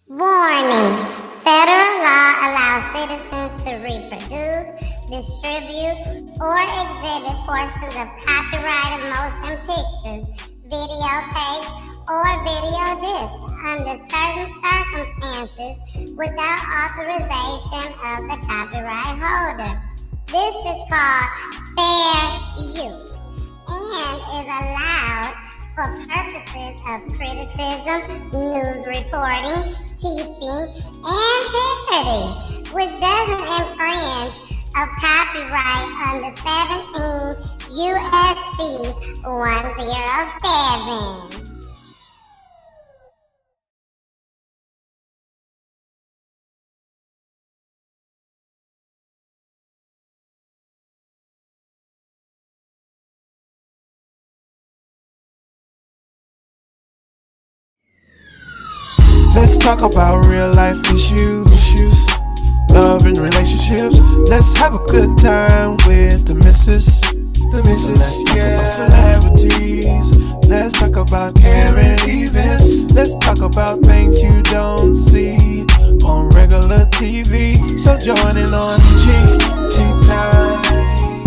Warning: federal law allows citizens to reproduce, distribute, or exhibit portions of copyrighted motion pictures, videotapes, or video discs under certain circumstances without authorization of the copyright holder. This is called fair use and is allowed for purposes of criticism, news reporting, teaching, and parody, which doesn't infringe of copyright under 17 USC 107. Let's talk about real life issues, love and relationships. Let's have a good time with the missus, yeah. Celebrities. Let's talk about caring events. Let's talk about things you don't see on regular TV. So join in on PEACHY Tea Time.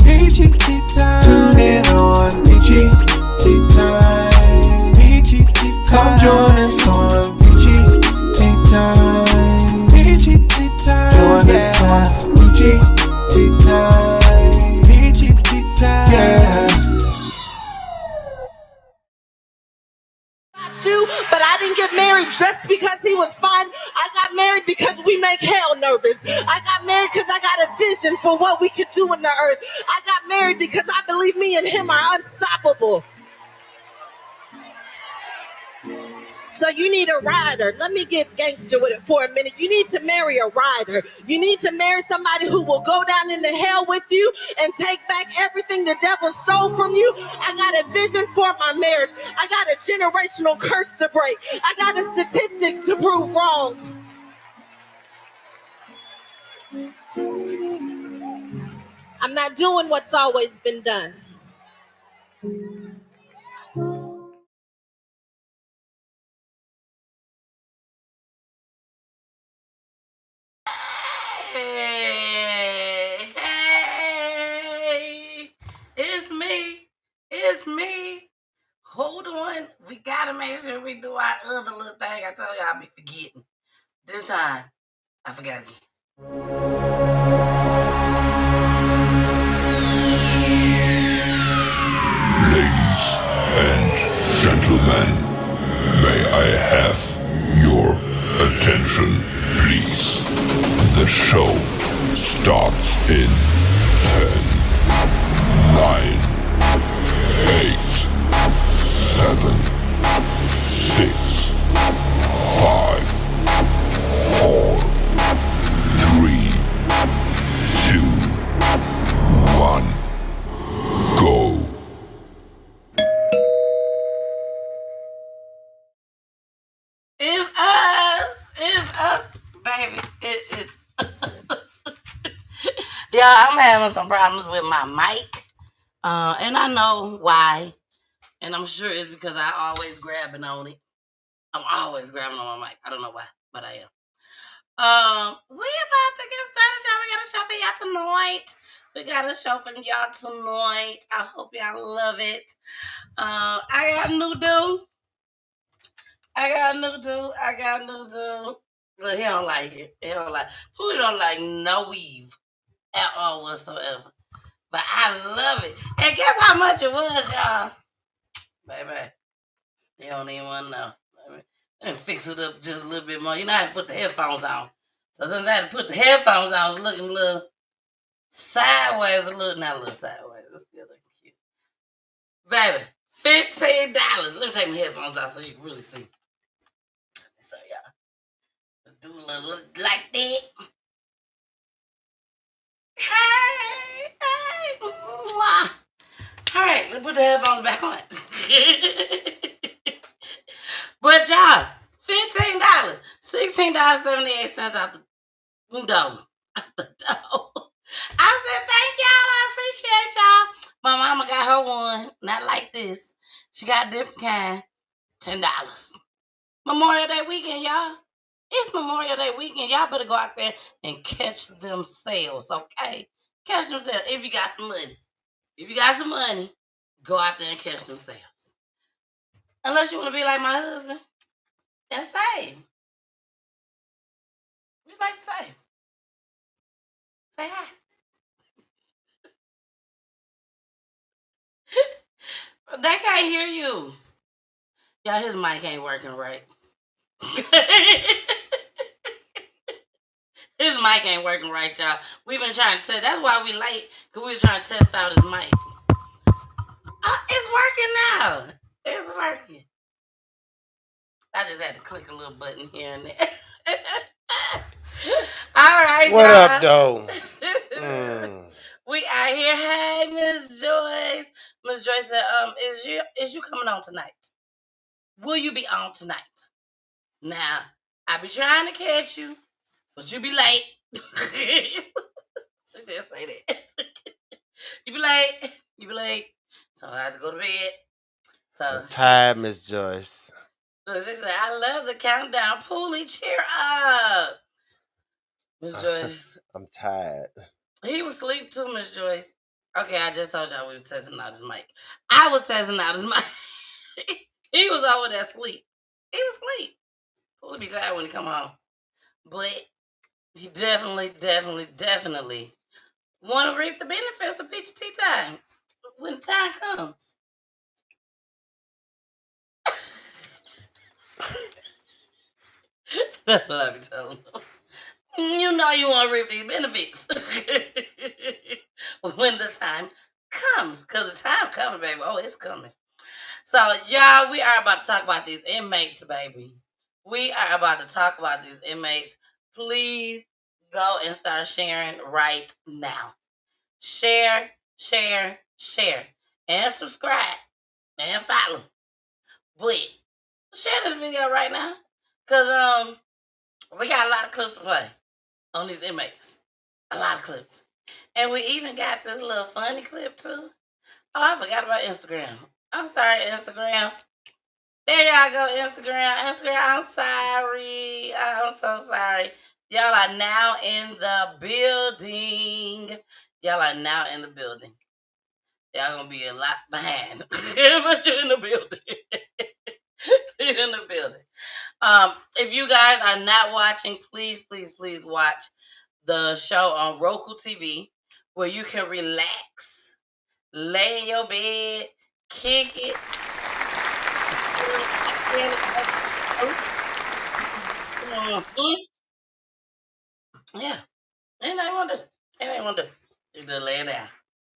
PEACHY Tea Time. Tune in on PEACHY Tea Time. PEACHY Tea Time. Come join us on PEACHY Tea Time. PEACHY Tea Time. Join us on PEACHY Tea Time. PEACHY Tea Time. Yeah. But I didn't get married just because he was fine. I got married because we make hell nervous. I got married because I got a vision for what we could do in the earth. I got married because I believe me and him are unstoppable. So you need a rider. Let me get gangster with it for a minute. You need to marry a rider. You need to marry somebody who will go down into hell with you and take back everything the devil stole from you. I got a vision for my marriage. I got a generational curse to break. I got the statistics to prove wrong. I'm not doing what's always been done. Hey, it's me. Hold on, we gotta make sure we do our other little thing. I told you I'll be forgetting. This time, I forgot again. Ladies and gentlemen, may I have your attention, please? The show starts in 10, 9, 8, 7, 6, 5, 4, 3, 2, 1, go. It's us, baby. It's us. Yeah, I'm having some problems with my mic, and I know why. And I'm sure it's because I always grabbing on it. I'm always grabbing on my mic. I don't know why, but I am. We about to get started, y'all. We got a show for y'all tonight. We got a show for y'all tonight. I hope y'all love it. I got a new dude. But he don't like it. Who don't like no weave at all whatsoever. But I love it. And guess how much it was, y'all? Baby, you don't even want to know. Let me fix it up just a little bit more. You know, I had to put the headphones on. So since I had to put the headphones on, I was looking a little sideways, not a little sideways. It's still looking cute. Baby, $15. Let me take my headphones off so you can really see. So y'all, do a little like that. Hey, mwah. All right, let's put the headphones back on. But y'all, $15, $16.78 out the door. I said, thank y'all. I appreciate y'all. My mama got her one, not like this. She got a different kind, $10. Memorial Day weekend, y'all. It's Memorial Day weekend. Y'all better go out there and catch them sales, okay? Catch them sales if you got some money. If you got some money, go out there and catch them sales. Unless you want to be like my husband and save. You like to save. Say hi. They can't hear you. Y'all, his mic ain't working right. His mic ain't working right, y'all. We've been trying to test. That's why we late, because we were trying to test out his mic. It's working now. It's working. I just had to click a little button here and there. All right, What y'all. up, though? We out here. Hey, Miss Joyce. Miss Joyce said, is you coming on tonight? Will you be on tonight? Now, I be trying to catch you, but you be late. She just say that. You be late. You be late. So I had to go to bed. So I'm tired, Miss Joyce. she said, I love the countdown. Poolie, cheer up. Miss Joyce. I'm tired. He was asleep too, Miss Joyce. Okay, I just told y'all we was testing out his mic. I was testing out his mic. He was over there asleep. He was asleep. Poolie be tired when he come home. But he definitely want to reap the benefits of peachy tea time when the time comes. Let me tell him. You know you want to reap these benefits when the time comes. Because the time coming, baby. Oh, it's coming. So, y'all, we are about to talk about these inmates, baby. We are about to talk about these inmates. Please go and start sharing right now. Share, and subscribe, and follow. But share this video right now, because we got a lot of clips to play on these inmates. A lot of clips. And we even got this little funny clip, too. Oh, I forgot about Instagram. I'm sorry, Instagram. There y'all go, Instagram. I'm sorry. I'm so sorry. Y'all are now in the building. Y'all are now in the building. Y'all gonna be a lot behind. But you're in the building. You're in the building. If you guys are not watching, please watch the show on Roku TV where you can relax, lay in your bed, kick it. Yeah. Ain't nothing want to do. You just lay it down.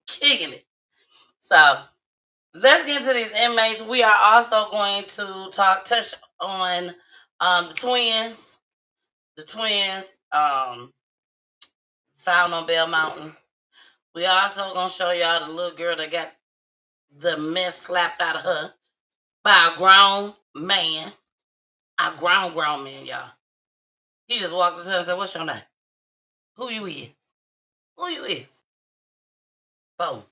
Kicking it. So let's get into these inmates. We are also going to touch on the twins. The twins found on Bell Mountain. We also gonna show y'all the little girl that got the mess slapped out of her by a grown man. A grown man, y'all. He just walked up to her and said, "What's your name? Who you is? Who you is?" Boom.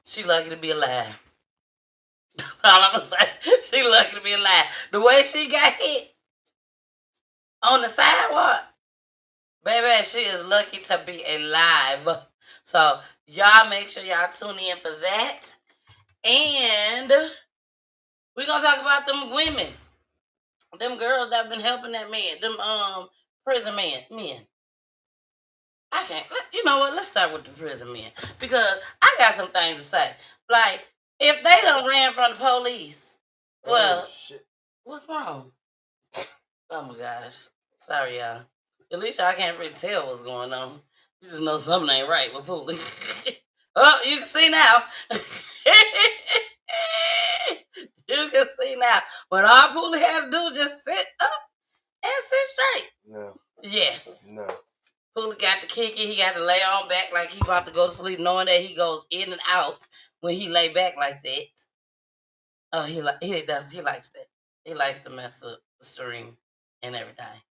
She lucky to be alive. That's all I'm gonna say. She lucky to be alive. The way she got hit on the sidewalk, baby, she is lucky to be alive. So y'all make sure y'all tune in for that. And we're gonna talk about them women. Them girls that been helping that man. Them prison men. I can't. You know what? Let's start with the prison men. Because I got some things to say. Like, if they done ran from the police, well, shit. What's wrong? Oh my gosh. Sorry, y'all. At least y'all can't really tell what's going on. You just know something ain't right with police. Oh, you can see now. You can see now. When all Poolie had to do just sit up and sit straight. No. Yes. No. Poolie got to kick it. He got to lay on back like he about to go to sleep, knowing that he goes in and out when he lay back like that. Oh, he likes that. He likes to mess up the string and everything.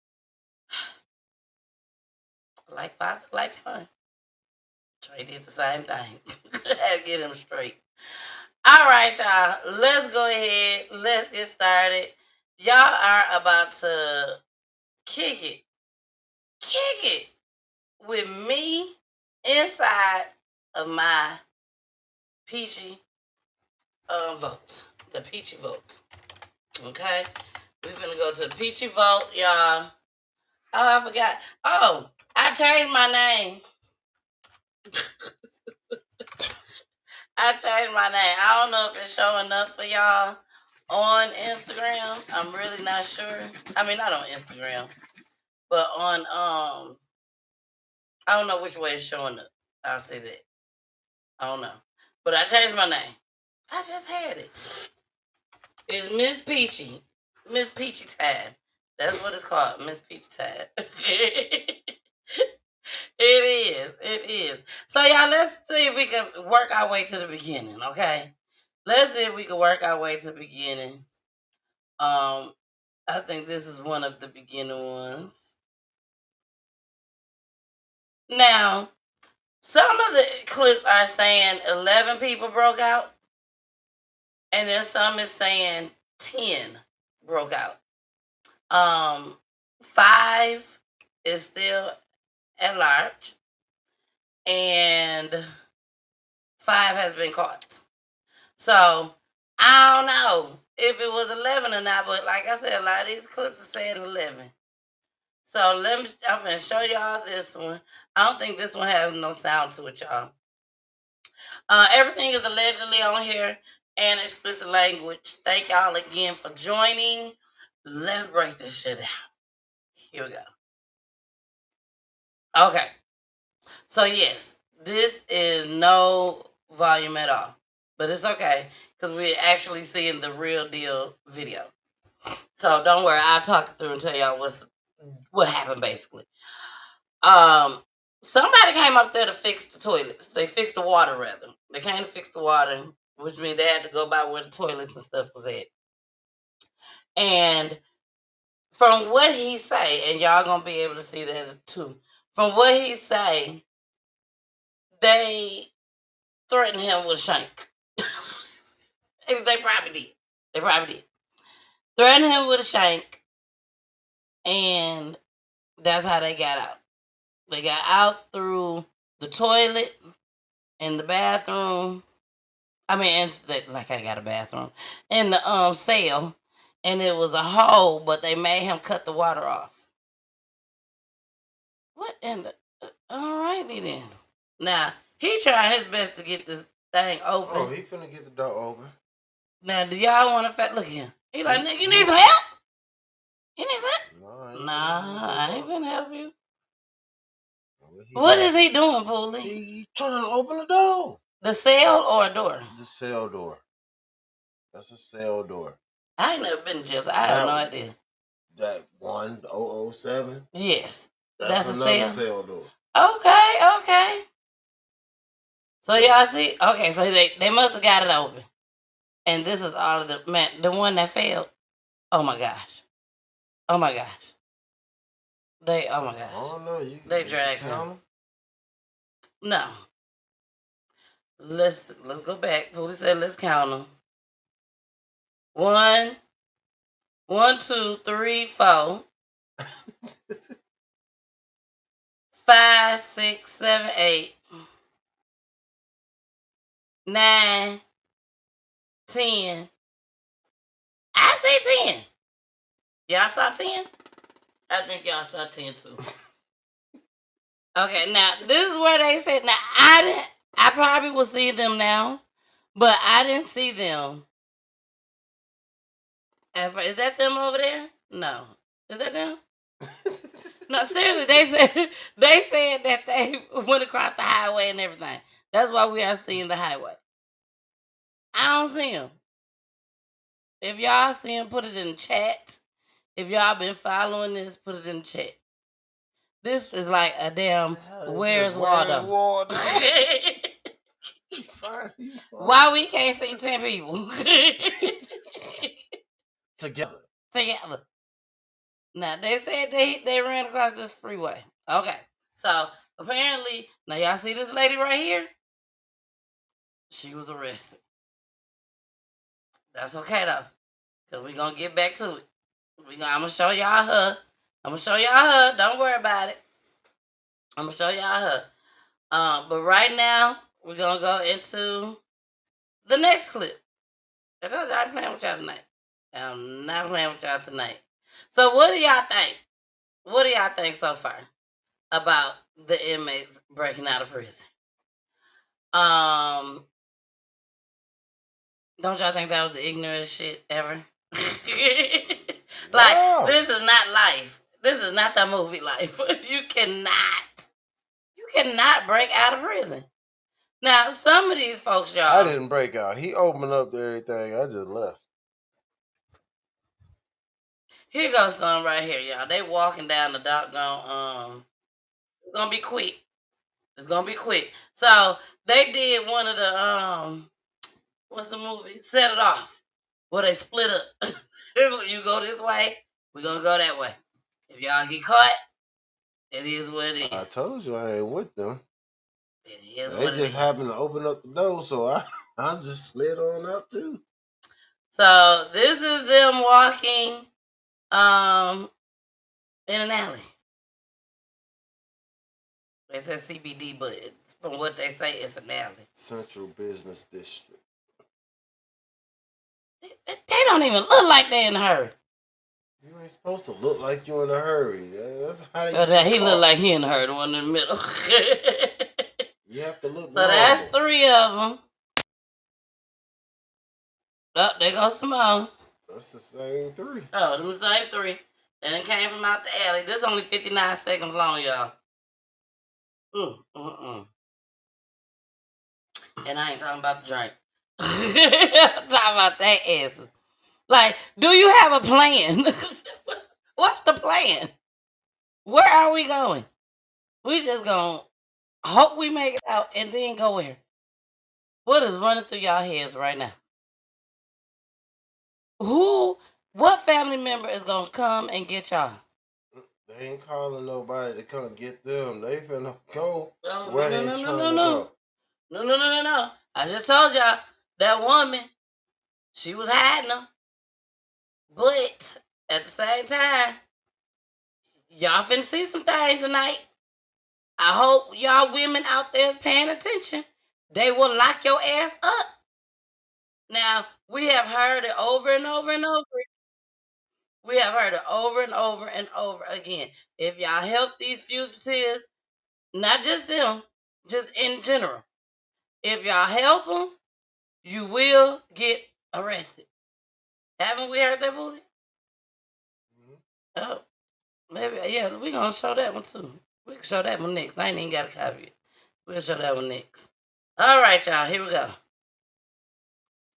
Like father, like son. Trey did the same thing. Had to get him straight. All right, y'all. Let's go ahead. Let's get started. Y'all are about to kick it with me inside of my peachy vote. The peachy vote. Okay? We finna go to the peachy vote, y'all. Oh, I forgot. Oh, I changed my name. I changed my name. I don't know if it's showing up for y'all on Instagram. I'm really not sure. I mean, not on Instagram, but on I don't know which way it's showing up. I'll say that. I don't know. But I changed my name. I just had it. It's Miss Peachy. Miss Peachy Time. That's what it's called. Miss Peachy Time. It is. So y'all, let's see if we can work our way to the beginning, okay? Let's see if we can work our way to the beginning. I think this is one of the beginning ones. Now, some of the clips are saying 11 people broke out, and then some is saying 10 broke out. 5 is still at large, and 5 has been caught. So I don't know if it was 11 or not, but like I said, a lot of these clips are saying 11. So I'm gonna show y'all this one. I don't think this one has no sound to it, y'all. Everything is allegedly on here and explicit language. Thank y'all again for joining. Let's break this shit down. Here we go. Okay. So yes, this is no volume at all. But it's okay, because we're actually seeing the real deal video. So don't worry, I'll talk through and tell y'all what happened basically. Somebody came up there to fix the toilets. They fixed the water rather. They came to fix the water, which means they had to go by where the toilets and stuff was at. And from what he say, and y'all gonna be able to see that too. From what he say, they threatened him with a shank. They probably did. Threatened him with a shank, and that's how they got out. They got out through the toilet and the bathroom. I mean, like I got a bathroom in the cell, and it was a hole, but they made him cut the water off. What in the? Alrighty then. Now he trying his best to get this thing open. Oh, he finna get the door open. Now, do y'all want to look at him? He like, nigga, you need some help? You need some help? Nah, I ain't finna help you. What is he doing, Poolie? He trying to open the door. The cell or a door? The cell door. That's a cell door. I ain't never been to jail, so I have no idea. That 1007? Yes. That's another cell door. Okay. So y'all see? Okay, so they must have got it open. And this is all of the one that failed. Oh my gosh. Oh my gosh. I don't know. They dragged him. No. Let's go back. Police said let's count them. 1, 2, 3, 4. 5, 6, 7, 8. 9, 10. I say 10. Y'all saw 10? I think y'all saw 10 too. Okay, now this is where they said. Now I probably will see them now, but I didn't see them. Is that them over there? No. Is that them? No, seriously, they said that they went across the highway and everything. That's why we are seeing the highway. I don't see them. If y'all see them, put it in the chat. If y'all been following this, put it in the chat. This is like a damn Where's Waldo? Why we can't see 10 people? Together. Now, they said they ran across this freeway. Okay. So, apparently, now y'all see this lady right here? She was arrested. That's okay, though. Because we're going to get back to it. I'm going to show y'all her. I'm gonna show y'all her. Don't worry about it. I'm gonna show y'all her. But right now we're gonna go into the next clip. I told y'all I'm playing with y'all tonight. I'm not playing with y'all tonight. So what do y'all think? What do y'all think so far about the inmates breaking out of prison? Don't y'all think that was the ignorantest shit ever? Like, No. this is not life. This is not that movie Life. You cannot break out of prison. Now, some of these folks, y'all. I didn't break out. He opened up to everything. I just left. Here goes some right here, y'all. They walking down the doggone. It's gonna be quick. It's gonna be quick. So they did one of the what's the movie? Set It Off, where they split up. You go this way, we're gonna go that way. If y'all get caught, it is what it is. I told you I ain't with them. It is They what it is. just happened to open up the door, so I just slid on out too. So this is them walking in an alley. It says CBD, but from what they say, it's an alley. Central Business District. They don't even look like they in a hurry. You ain't supposed to look like you in a hurry. That's how He look like he in a hurry, the one in the middle. You have to look. So normal. that's 3 of them. Oh, there goes Simone. That's the same 3. Oh, them the same 3. And it came from out the alley. This is only 59 seconds long, y'all. And I ain't talking about the drink. I'm talking about that ass. Like, do you have a plan? What's the plan? Where are we going? We just gonna hope we make it out and then go where? What is running through y'all heads right now? What family member is gonna come and get y'all? They ain't calling nobody to come get them. They finna go No. No. I just told y'all that woman, she was hiding them. But at the same time, y'all finna see some things tonight. I hope y'all women out there is paying attention. They will lock your ass up. Now, we have heard it over and over and over. We have heard it over and over and over again. If y'all help these fugitives, not just them, just in general, if y'all help them, you will get arrested. Haven't we heard that, Booty? Oh, maybe, yeah, we're going to show that one too. We can show that one next. I ain't even got a copy it. We'll show that one next. All right, y'all, here we go.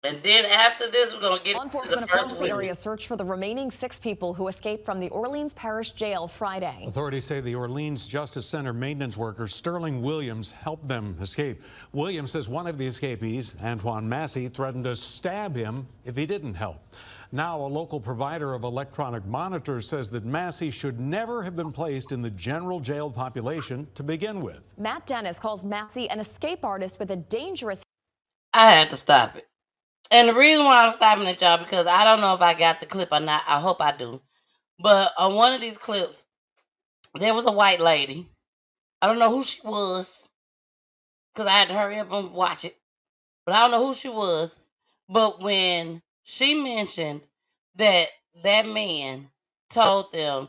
And then after this, we're going to get Law enforcement across the area search for the remaining 6 people who escaped from the Orleans Parish Jail Friday. Authorities say the Orleans Justice Center maintenance worker Sterling Williams helped them escape. Williams says one of the escapees, Antoine Massey, threatened to stab him if he didn't help. Now, a local provider of electronic monitors says that Massey should never have been placed in the general jail population to begin with. Matt Dennis calls Massey an escape artist with a dangerous... I had to stop it. And the reason why I'm stopping it, y'all, because I don't know if I got the clip or not. I hope I do. But on one of these clips, there was a white lady. I don't know who she was, because I had to hurry up and watch it. But I don't know who she was. But when she mentioned that that man told them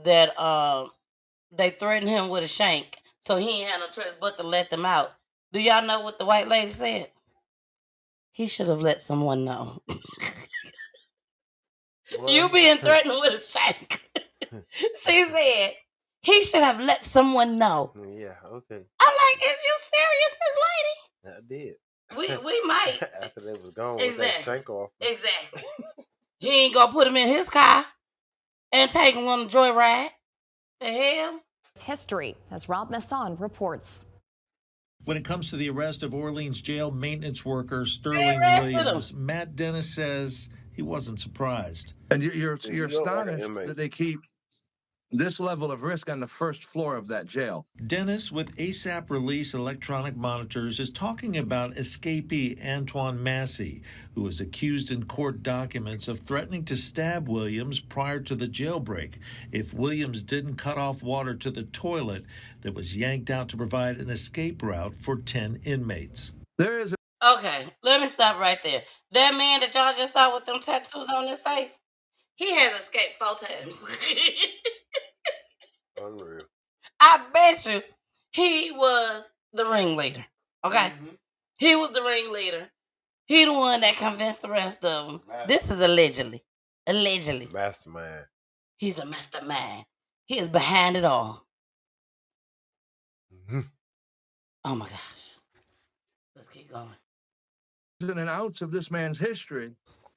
that they threatened him with a shank, so he ain't had no choice but to let them out. Do y'all know what the white lady said? He should have let someone know. You being threatened with a shank. She said he should have let someone know. Yeah, okay. I'm like, is you serious, Miss Lady? I did. We might. After they was gone with that shank off. Exactly. He ain't gonna put him in his car and take him on a joyride. The hell? History, as Rob Masson reports. When it comes to the arrest of Orleans jail maintenance worker Sterling Williams, Matt Dennis says he wasn't surprised. And you're astonished that they keep this level of risk on the first floor of that jail. Dennis with ASAP Release Electronic Monitors is talking about escapee Antoine Massey, who was accused in court documents of threatening to stab Williams prior to the jailbreak if Williams didn't cut off water to the toilet that was yanked out to provide an escape route for 10 inmates. There is Okay, let me stop right there. That man that y'all just saw with them tattoos on his face, he has escaped 4 times. Unreal. I bet you he was the ringleader. Okay? He was the ringleader. He the one that convinced the rest of them. This is allegedly. Allegedly. Mastermind. He's the mastermind. He is behind it all. Oh my gosh. Let's keep going. in and outs of this man's history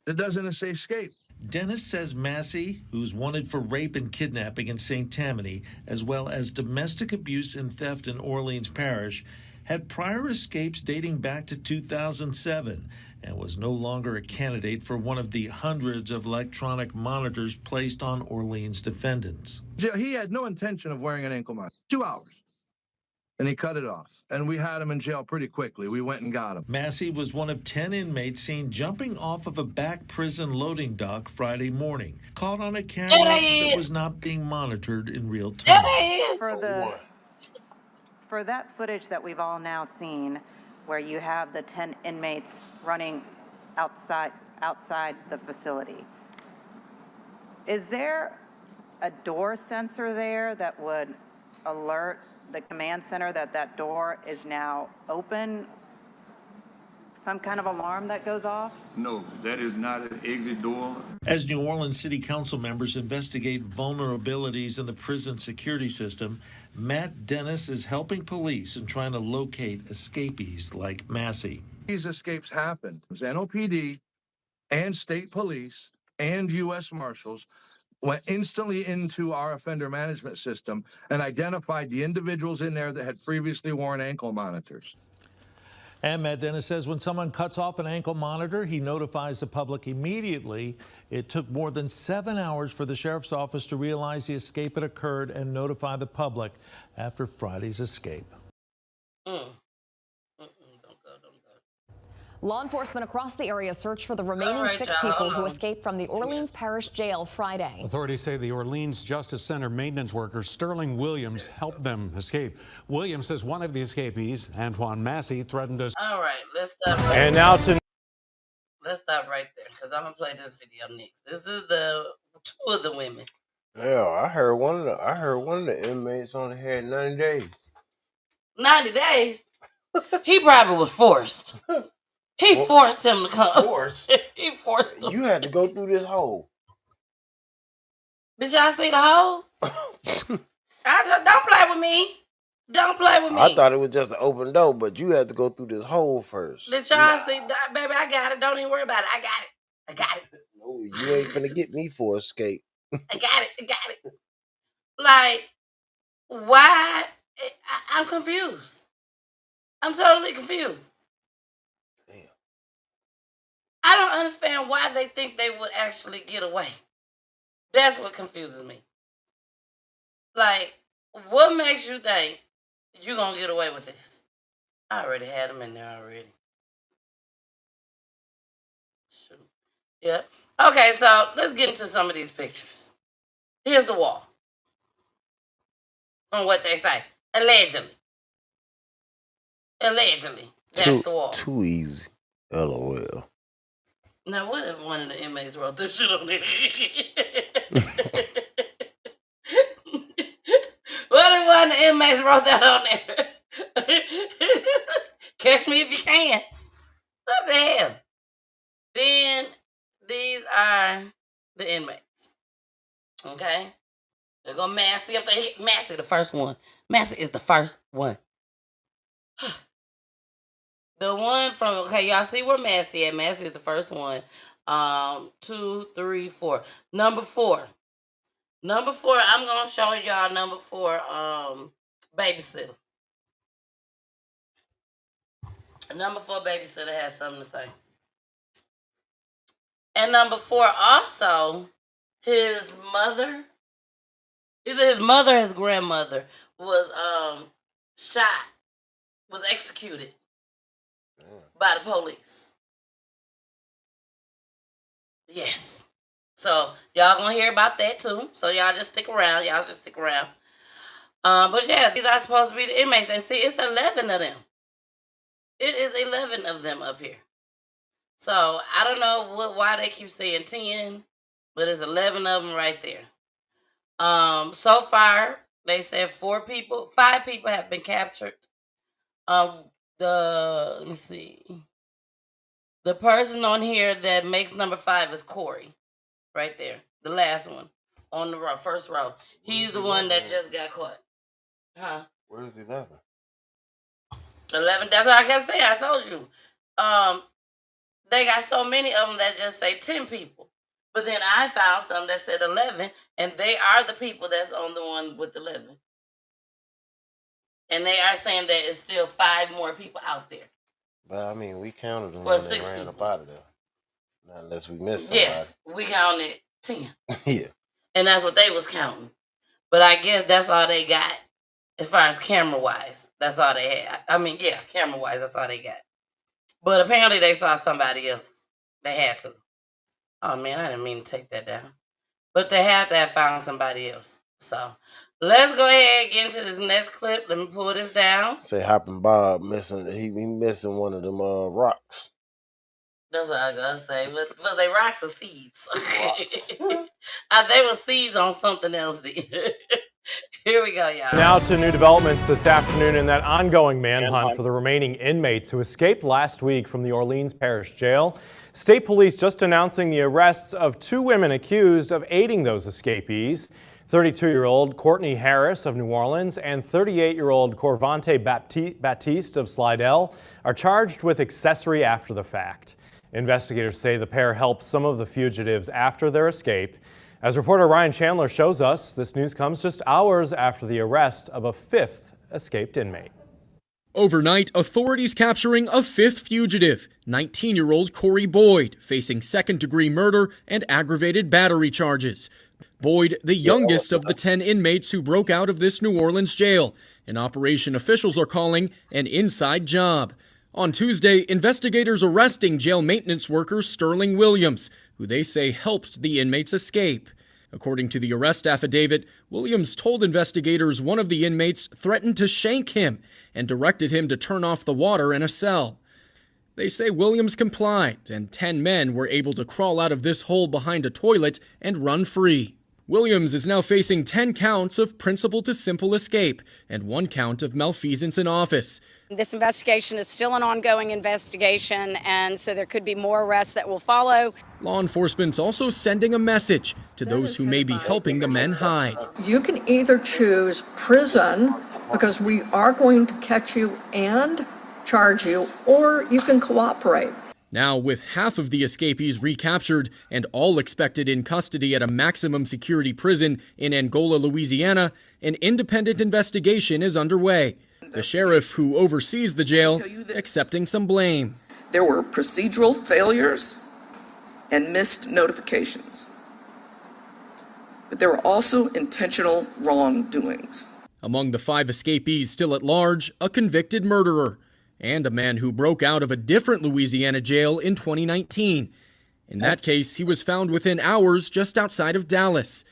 that doesn't escape. Dennis says Massey, who's wanted for rape and kidnapping in St. Tammany, as well as domestic abuse and theft in Orleans Parish, had prior escapes dating back to 2007 and was no longer a candidate for one of the hundreds of electronic monitors placed on Orleans defendants. He had no intention of wearing an ankle monitor. 2 hours. And he cut it off. And we had him in jail pretty quickly. We went and got him. Massey was one of 10 inmates seen jumping off of a back prison loading dock Friday morning, caught on a camera that was not being monitored in real time. For that footage that we've all now seen, where you have the 10 inmates running outside the facility, is there a door sensor there that would alert the command center that that door is now open? Some kind of alarm that goes off? No, that is not an exit door. As New Orleans City Council members investigate vulnerabilities in the prison security system, Matt Dennis is helping police in trying to locate escapees like Massey. These escapes happened. NOPD and state police and U.S. Marshals went instantly into our offender management system and identified the individuals in there that had previously worn ankle monitors. And Matt Dennis says when someone cuts off an ankle monitor, he notifies the public immediately. It took more than 7 hours for the sheriff's office to realize the escape had occurred and notify the public after Friday's escape. Law enforcement across the area search for the remaining 6 people who escaped from the Orleans Parish Jail Friday. Authorities say the Orleans Justice Center maintenance worker Sterling Williams helped them escape. Williams says one of the escapees, Antoine Massey, threatened to... All right, let's stop right And now to... Let's stop right there, because I'm going to play this video next. This is the 2 of the women. Yeah, I heard one of the inmates only had 90 days. 90 days? He probably was forced. He forced him to come. Forced? He forced him. You had to go through this hole. Did y'all see the hole? Don't play with me. Don't play with me. I thought it was just an open door, but you had to go through this hole first. Did y'all see that? Baby, I got it. Don't even worry about it. I got it. No, you ain't finna get me for escape. I got it. Like, why? I'm confused. I'm totally confused. I don't understand why they think they would actually get away. That's what confuses me. Like, what makes you think you're going to get away with this? I already had them in there already. Shoot. Yep. Okay, so let's get into some of these pictures. Here's the wall. From what they say. Allegedly. That's the wall. Too easy. LOL. Now, what if one of the inmates wrote this shit on there? What if one of the inmates wrote that on there? Catch me if you can. What the hell? Then, these are the inmates. Okay? They're going to Massey up there. Massey, the first one. Massey is the first one. The one from, okay, y'all see where Massey at? Massey is the first one. 2, 3, 4. Number 4. Number 4, I'm going to show y'all number 4, babysitter. Number 4 babysitter has something to say. And number 4 also, his mother Either his mother or his grandmother was shot, was executed by the police. Yes. So y'all gonna hear about that too. So y'all just stick around. But yeah, these are supposed to be the inmates. And see, it's 11 of them. It is 11 of them up here. So I don't know why they keep saying 10, but it's 11 of them right there. So far, they said 5 people have been captured. Let me see. The person on here that makes number 5 is Corey, right there, the last one on the first row. He's the one that just got caught. Huh? Where's 11? 11. That's what I kept saying. I told you. They got so many of them that just say 10 people. But then I found some that said 11, and they are the people that's on the one with 11. And they are saying that it's still 5 more people out there. But I mean, we counted them Well, when they 6 ran people. up out of there. Not unless we missed somebody. Yes, we counted 10. Yeah. And that's what they was counting. But I guess that's all they got as far as camera-wise. That's all they had. I mean, yeah, camera-wise, that's all they got. But apparently they saw somebody else. They had to. Oh, man, I didn't mean to take that down. But they had to have found somebody else. So let's go ahead and get into this next clip. Let me pull this down. Say Hoppin' Bob missing. He missing one of them rocks. That's what I was gonna say. Was they rocks or seeds? They were seeds on something else. Here we go, y'all. Now to new developments this afternoon in that ongoing manhunt for the remaining inmates who escaped last week from the Orleans Parish Jail. State police just announcing the arrests of 2 women accused of aiding those escapees. 32-year-old Courtney Harris of New Orleans and 38-year-old Corvante Baptiste of Slidell are charged with accessory after the fact. Investigators say the pair helped some of the fugitives after their escape. As reporter Ryan Chandler shows us, this news comes just hours after the arrest of a 5th escaped inmate. Overnight, authorities capturing a 5th fugitive, 19-year-old Corey Boyd, facing second-degree murder and aggravated battery charges. Boyd, the youngest of the 10 inmates who broke out of this New Orleans jail, an operation officials are calling an inside job. On Tuesday, investigators arresting jail maintenance worker Sterling Williams, who they say helped the inmates escape. According to the arrest affidavit, Williams told investigators one of the inmates threatened to shank him and directed him to turn off the water in a cell. They say Williams complied, and 10 men were able to crawl out of this hole behind a toilet and run free. Williams is now facing 10 counts of principal to simple escape and 1 count of malfeasance in office. This investigation is still an ongoing investigation, and so there could be more arrests that will follow. Law enforcement's also sending a message to those who may be helping the men hide. You can either choose prison, because we are going to catch you and charge you, or you can cooperate. Now, with half of the escapees recaptured and all expected in custody at a maximum security prison in Angola, Louisiana, an independent investigation is underway. The sheriff who oversees the jail accepting some blame. There were procedural failures and missed notifications, but there were also intentional wrongdoings. Among the 5 escapees still at large, a convicted murderer and a man who broke out of a different Louisiana jail in 2019. In that case, he was found within hours just outside of Dallas.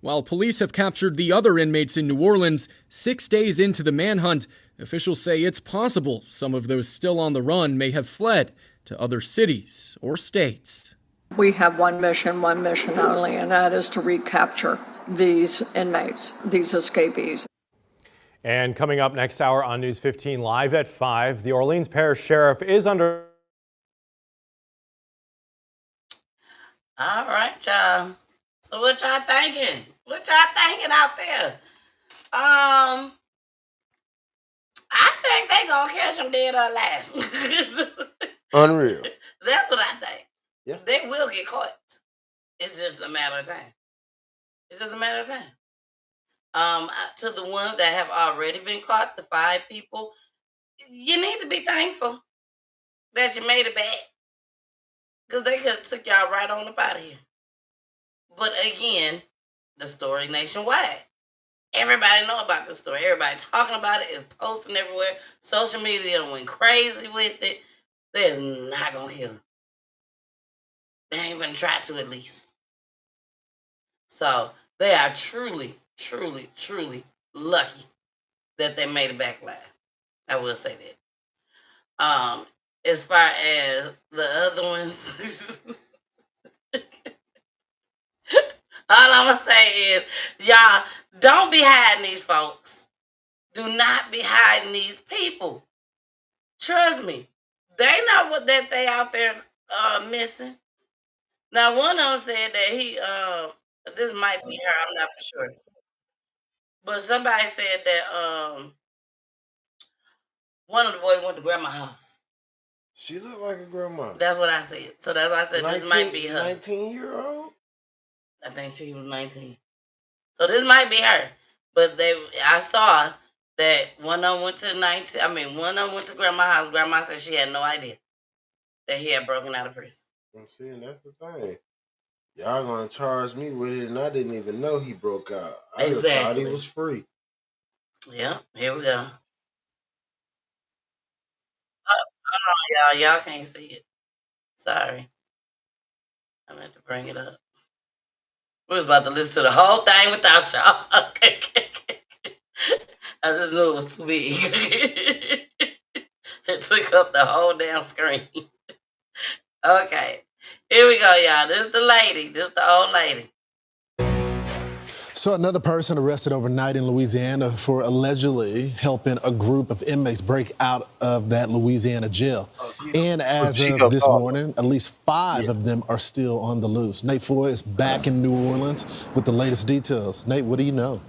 While police have captured the other inmates in New Orleans, 6 days into the manhunt, officials say it's possible some of those still on the run may have fled to other cities or states. We have one mission only, and that is to recapture these inmates, these escapees. And coming up next hour on News 15 Live at 5, the Orleans Parish Sheriff is under... All right, y'all. So what y'all thinking? What y'all thinking out there? I think they gonna catch them dead or alive. Unreal. That's what I think. Yeah. They will get caught. It's just a matter of time. It's just a matter of time. To the ones that have already been caught, the 5 people, you need to be thankful that you made it back. Because they could have took y'all right on up out of here. But again, the story nationwide. Everybody know about this story. Everybody talking about it. It's posting everywhere. Social media done went crazy with it. They're not gonna hear them. They ain't even try to, at least. So they are truly, truly, truly lucky that they made it back live. I will say that. As far as the other ones, all I'm gonna say is, y'all don't be hiding these folks. Do not be hiding these people. Trust me, they know what that they out there missing. Now, one of them said that he this might be her. I'm not for sure, but somebody said that one of the boys went to grandma's house. She looked like a grandma. That's what I said. So that's why I said this might be her. 19-year-old? I think she was 19. So this might be her. But I saw that one of them went to 19. I mean, one of them went to grandma's house. Grandma said she had no idea that he had broken out of prison. I'm saying that's the thing. Y'all gonna charge me with it, and I didn't even know he broke out. I just thought he was free. Yeah, here we go. Y'all can't see it. Sorry. I meant to bring it up. We was about to listen to the whole thing without y'all. I just knew it was too big. It took up the whole damn screen. Okay. Here we go, y'all. This is the lady. This is the old lady. So another person arrested overnight in Louisiana for allegedly helping a group of inmates break out of that Louisiana jail. And as of this morning, at least 5 of them are still on the loose. Nate Foy is back in New Orleans with the latest details. Nate, what do you know?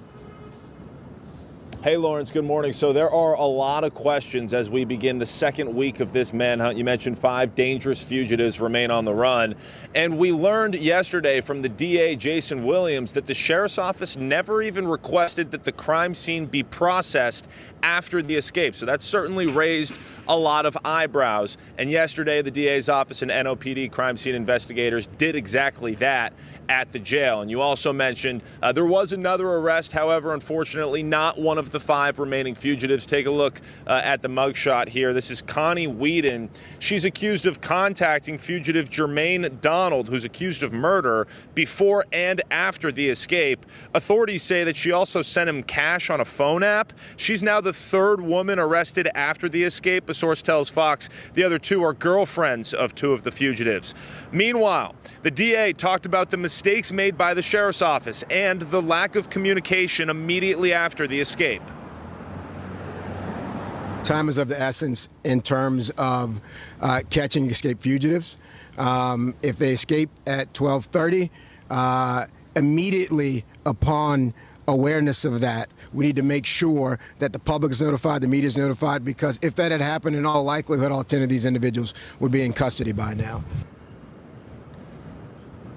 Hey, Lawrence, good morning. So there are a lot of questions as we begin the second week of this manhunt. You mentioned 5 dangerous fugitives remain on the run. And we learned yesterday from the DA, Jason Williams, that the sheriff's office never even requested that the crime scene be processed after the escape. So that certainly raised a lot of eyebrows. And yesterday, the DA's office and NOPD crime scene investigators did exactly that at the jail. And you also mentioned there was another arrest. However, unfortunately, not one of the 5 remaining fugitives. Take a look at the mugshot here. This is Connie Whedon. She's accused of contacting fugitive Jermaine Donald, who's accused of murder, before and after the escape. Authorities say that she also sent him cash on a phone app. She's now the 3rd woman arrested after the escape. A source tells Fox the other 2 are girlfriends of 2 of the fugitives. Meanwhile, the DA talked about the mistakes made by the sheriff's office and the lack of communication immediately after the escape. Time is of the essence in terms of catching escaped fugitives. If they escape at 12:30, immediately upon awareness of that, we need to make sure that the public is notified, the media is notified, because if that had happened, in all likelihood, all 10 of these individuals would be in custody by now.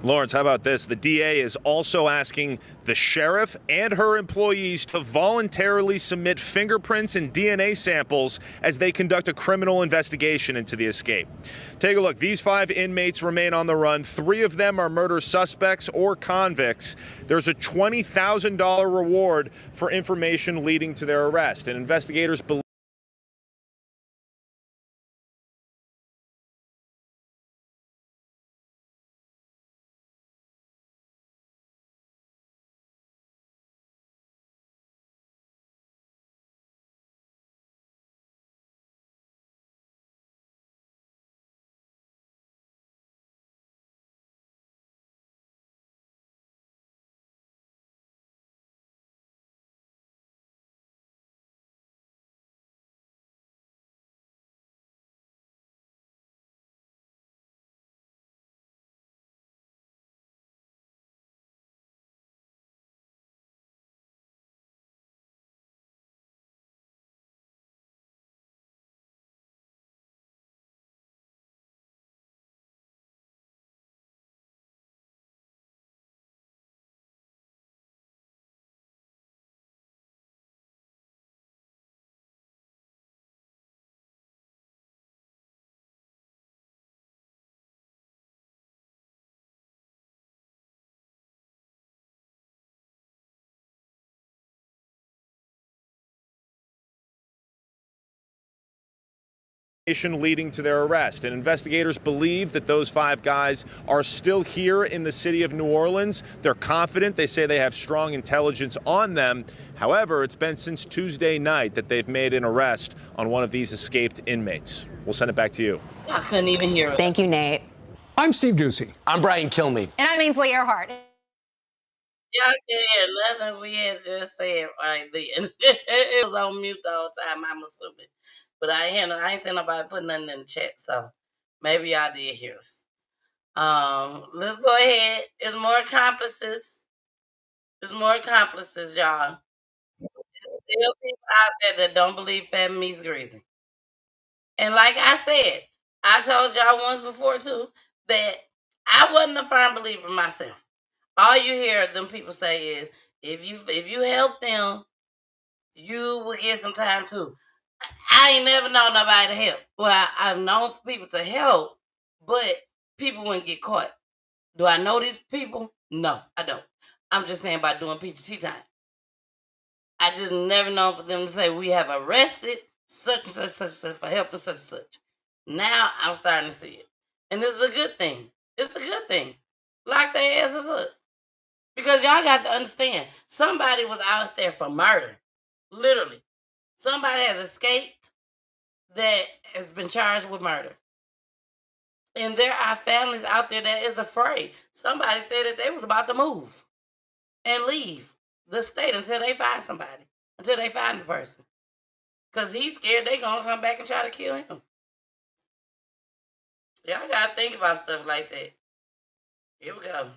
Lawrence, how about this? The DA is also asking the sheriff and her employees to voluntarily submit fingerprints and DNA samples as they conduct a criminal investigation into the escape. Take a look. These 5 inmates remain on the run. 3 of them are murder suspects or convicts. There's a $20,000 reward for information leading to their arrest, and investigators believe leading to their arrest. And investigators believe that those 5 guys are still here in the city of New Orleans. They're confident. They say they have strong intelligence on them. However, it's been since Tuesday night that they've made an arrest on one of these escaped inmates. We'll send it back to you. I couldn't even hear us. Thank you, Nate. I'm Steve Ducey. I'm Brian Kilmeade. And I'm Ainsley Earhart. Y'all can hear nothing we had just said right then. It was on mute the whole time, I'm assuming. But I ain't seen nobody put nothing in the chat, so maybe y'all did hear us. Let's go ahead. There's more accomplices. Y'all. There's still people out there that don't believe fat meat's greasy. And like I said, I told y'all once before too that I wasn't a firm believer myself. All you hear them people say is, if you help them, you will get some time too. I ain't never known nobody to help. Well, I've known people to help, but people wouldn't get caught. Do I know these people? No, I don't. I'm just saying by doing PGT time. I just never known for them to say, we have arrested such and such for helping such and such. Now I'm starting to see it. And this is a good thing. It's a good thing. Lock their asses up. Because y'all got to understand, somebody was out there for murder. Literally. Somebody has escaped that has been charged with murder. And there are families out there that is afraid. Somebody said that they was about to move and leave the state until they find somebody, until they find the person. Because he's scared they're going to come back and try to kill him. Y'all got to think about stuff like that. Here we go.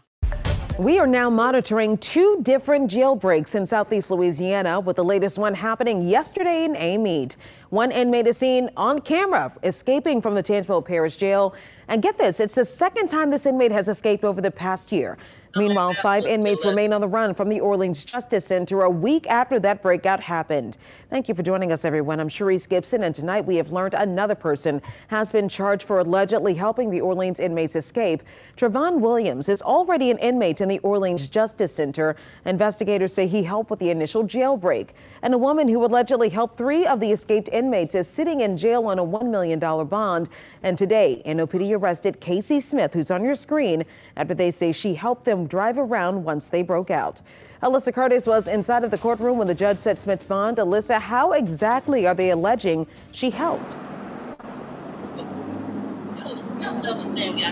We are now monitoring 2 different jailbreaks in Southeast Louisiana, with the latest one happening yesterday in Amite. One inmate is seen on camera escaping from the Tangipahoa Parish Jail. And get this, it's the second time this inmate has escaped over the past year. Meanwhile, 5 inmates remain on the run from the Orleans Justice Center a week after that breakout happened. Thank you for joining us, everyone. I'm Sharice Gibson, and tonight we have learned another person has been charged for allegedly helping the Orleans inmates escape. Trevon Williams is already an inmate in the Orleans Justice Center. Investigators say he helped with the initial jailbreak. And a woman who allegedly helped 3 of the escaped inmates is sitting in jail on a $1 million bond. And today, NOPD arrested Casey Smith, who's on your screen, after they say she helped them drive around once they broke out. Alyssa Curtis was inside of the courtroom when the judge set Smith's bond. Alyssa, how exactly are they alleging she helped?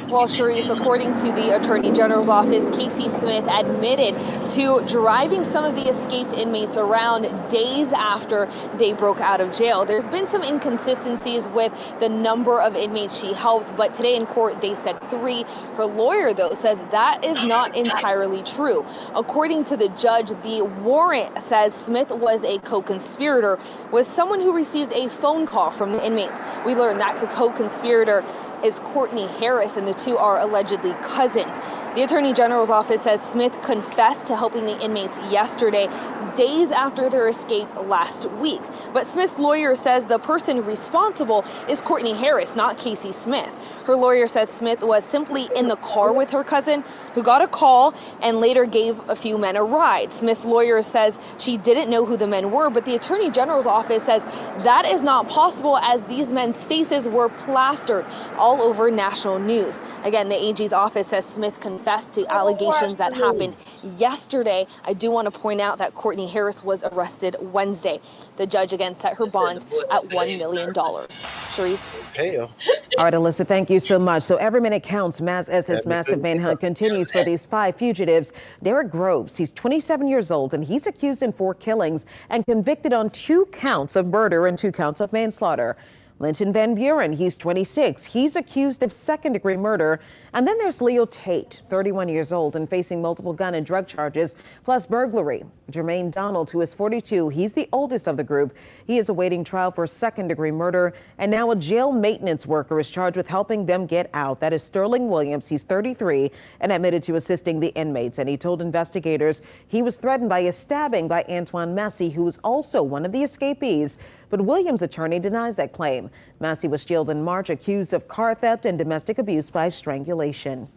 Well, Sharice, according to the Attorney General's office, Casey Smith admitted to driving some of the escaped inmates around days after they broke out of jail. There's been some inconsistencies with the number of inmates she helped, but today in court they said 3. Her lawyer, though, says that is not entirely true. According to the judge, the warrant says Smith was a co-conspirator, was someone who received a phone call from the inmates. We learned that co-conspirator is Courtney Harris, and the 2 are allegedly cousins. The Attorney General's office says Smith confessed to helping the inmates yesterday, days after their escape last week. But Smith's lawyer says the person responsible is Courtney Harris, not Casey Smith. Her lawyer says Smith was simply in the car with her cousin, who got a call and later gave a few men a ride. Smith's lawyer says she didn't know who the men were, but the Attorney General's office says that is not possible, as these men's faces were plastered all over national news. Again, the AG's office says Smith confessed to allegations that happened yesterday. I do want to point out that Courtney Harris was arrested Wednesday. The judge again set her bond at $1 million. Sharice? All right, Alyssa, thank you so much. So every minute counts as this massive manhunt continues for these 5 fugitives. Derek Groves, he's 27 years old, and he's accused in 4 killings and convicted on 2 counts of murder and 2 counts of manslaughter. Linton Van Buren, he's 26. He's accused of second-degree murder. And then there's Leo Tate, 31 years old and facing multiple gun and drug charges, plus burglary. Jermaine Donald, who is 42, he's the oldest of the group. He is awaiting trial for second-degree murder. And now a jail maintenance worker is charged with helping them get out. That is Sterling Williams. He's 33 and admitted to assisting the inmates. And he told investigators he was threatened by a stabbing by Antoine Massey, who was also one of the escapees. But Williams' attorney denies that claim. Massey was jailed in March, accused of car theft and domestic abuse by strangulation.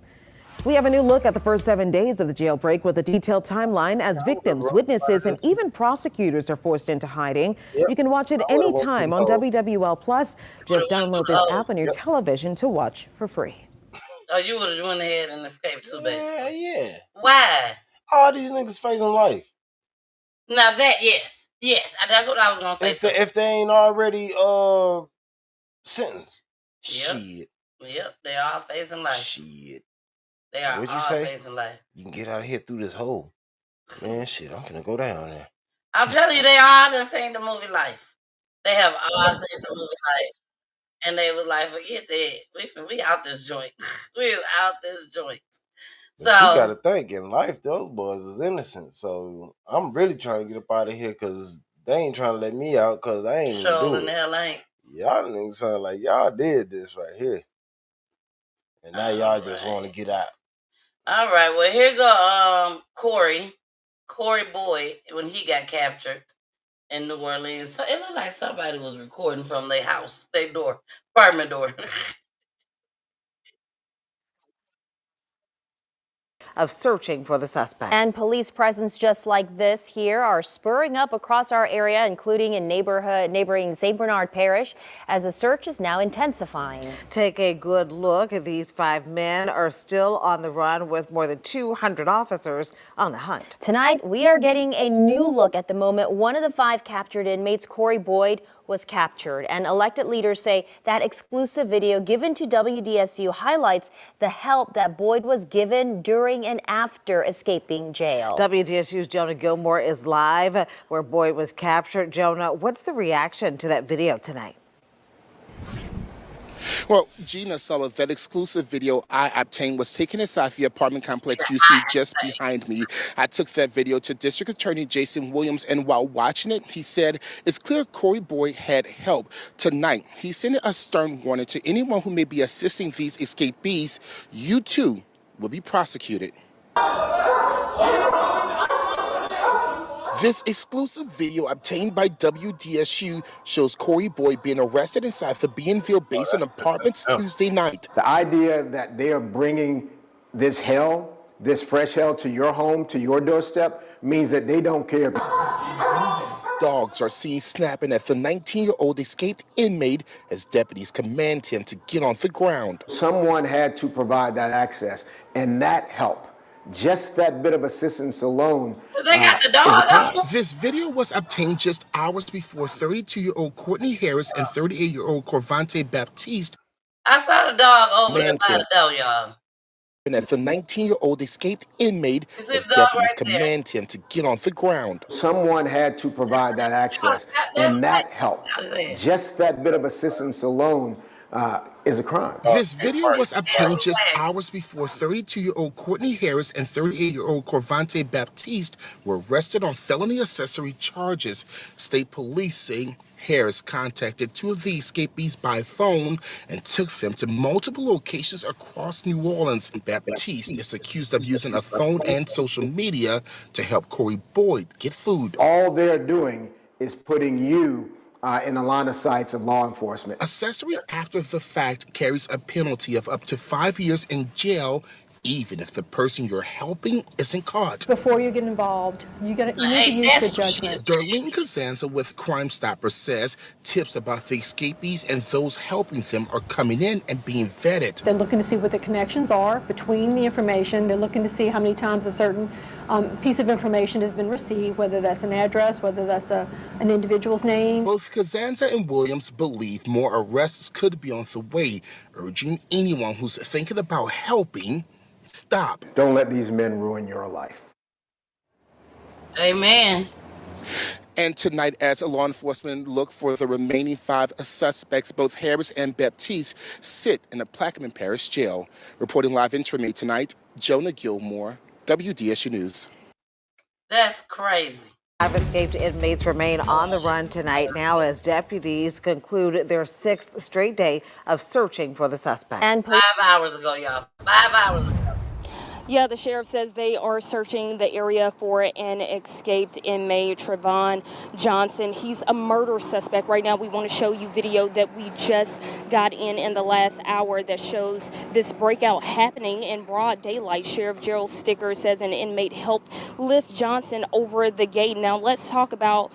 We have a new look at the first 7 days of the jailbreak with a detailed timeline as victims, witnesses, and even prosecutors are forced into hiding. You can watch it anytime on WWL Plus. Just download this app on your television to watch for free. Oh, you would have went ahead and escaped too, basically. Yeah. Why? All these niggas facing life. Now that, yes. That's what I was gonna say. If they ain't already sentenced. Yep. Shit. Yep, they are facing life. Shit. They are What'd you all say? facing life. You can get out of here through this hole. Man, shit, I'm finna go down there. I'm telling you, they all done seen the movie Life. They have all seen the movie Life. And they was like, forget that. We out this joint. We is out this joint. So But you gotta think, in life, those boys is innocent. So I'm really trying to get up out of here because they ain't trying to let me out because I ain't even do in the it. hell ain't. Y'all niggas sound like y'all did this right here. And now y'all just want to get out. All right, well, here go Corey Boyd, when he got captured in New Orleans. So it looked like somebody was recording from their house, their door, apartment door. Of searching for the suspects. And police presence just like this here are spurring up across our area, including in neighboring St. Bernard Parish, as the search is now intensifying. Take a good look. These 5 men are still on the run with more than 200 officers on the hunt. Tonight, we are getting a new look at the moment one of the 5 captured inmates, Corey Boyd, was captured. And elected leaders say that exclusive video given to WDSU highlights the help that Boyd was given during and after escaping jail. WDSU's Jonah Gilmore is live where Boyd was captured. Jonah, what's the reaction to that video tonight? Well, Gina Sullivan, that exclusive video I obtained was taken inside the apartment complex you see just behind me. I took that video to District Attorney Jason Williams, and while watching it, he said, it's clear Corey Boyd had help. Tonight, he sent a stern warning to anyone who may be assisting these escapees. You too will be prosecuted. This exclusive video obtained by WDSU shows Corey Boyd being arrested inside the Bienville Basin Apartments Tuesday night. The idea that they are bringing this hell, this fresh hell to your home, to your doorstep, means that they don't care. Dogs are seen snapping at the 19-year-old escaped inmate as deputies command him to get on the ground. Someone had to provide that access, and that help. Just that bit of assistance alone. They got the dog. This video was obtained just hours before 32-year-old Courtney Harris and 38-year-old Corvante Baptiste. I saw the dog over there by the door, y'all. And at the 19-year-old escaped inmate as deputies command him to get on the ground. Someone had to provide that access, and that help. Just that bit of assistance alone is a crime. This video was obtained just hours before 32-year-old Courtney Harris and 38-year-old Corvante Baptiste were arrested on felony accessory charges. State police say Harris contacted 2 of the escapees by phone and took them to multiple locations across New Orleans. Baptiste is accused of using a phone and social media to help Corey Boyd get food. All they're doing is putting you in the line of sight of law enforcement. Accessory after the fact carries a penalty of up to 5 years in jail, even if the person you're helping isn't caught. Before you get involved, you need to use good judgment. Darlene Kazanza with Crime Stopper says tips about the escapees and those helping them are coming in and being vetted. They're looking to see what the connections are between the information. They're looking to see how many times a certain piece of information has been received, whether that's an address, whether that's an individual's name. Both Kazanza and Williams believe more arrests could be on the way, urging anyone who's thinking about helping, stop. Don't let these men ruin your life. Amen. And tonight, as law enforcement look for the remaining 5 suspects, both Harris and Baptiste sit in the Plaquemine Parish Jail. Reporting live in Treme tonight, Jonah Gilmore, WDSU News. That's crazy. 5 escaped inmates remain on the run tonight now as deputies conclude their 6th straight day of searching for the suspects. And 5 hours ago, y'all. 5 hours ago. Yeah, the sheriff says they are searching the area for an escaped inmate, Trayvon Johnson. He's a murder suspect. Right now, we want to show you video that we just got in the last hour that shows this breakout happening in broad daylight. Sheriff Gerald Sticker says an inmate helped lift Johnson over the gate. Now, let's talk about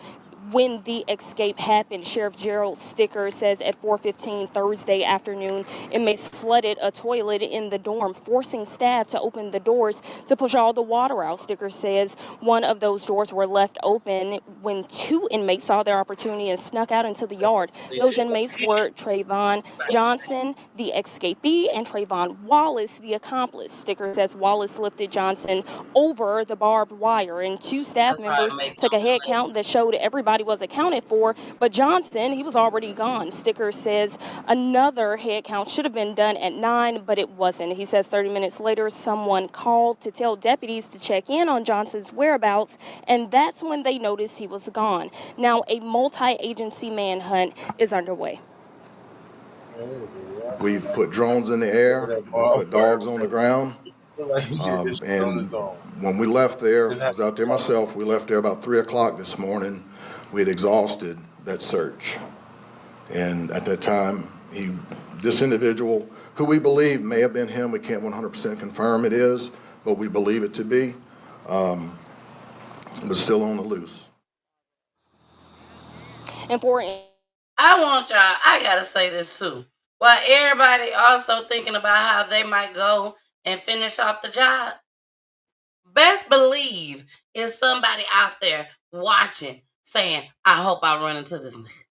when the escape happened. Sheriff Gerald Sticker says at 4:15 Thursday afternoon, inmates flooded a toilet in the dorm, forcing staff to open the doors to push all the water out. Sticker says one of those doors were left open when 2 inmates saw their opportunity and snuck out into the yard. Those inmates were Trayvon Johnson, the escapee, and Trayvon Wallace, the accomplice. Sticker says Wallace lifted Johnson over the barbed wire, and 2 staff members took a head count that showed everybody was accounted for, but Johnson, he was already gone. Sticker says another head count should have been done at 9, but it wasn't. He says 30 minutes later, someone called to tell deputies to check in on Johnson's whereabouts, and that's when they noticed he was gone. Now, a multi-agency manhunt is underway. We put drones in the air, put dogs on the ground, and when we left there, I was out there myself, we left there about 3 o'clock this morning. We had exhausted that search. And at that time, this individual, who we believe may have been him, we can't 100% confirm it is, but we believe it to be, was still on the loose. And for I gotta say this too. While everybody also thinking about how they might go and finish off the job, best believe is somebody out there watching, saying, I hope I run into this nigga.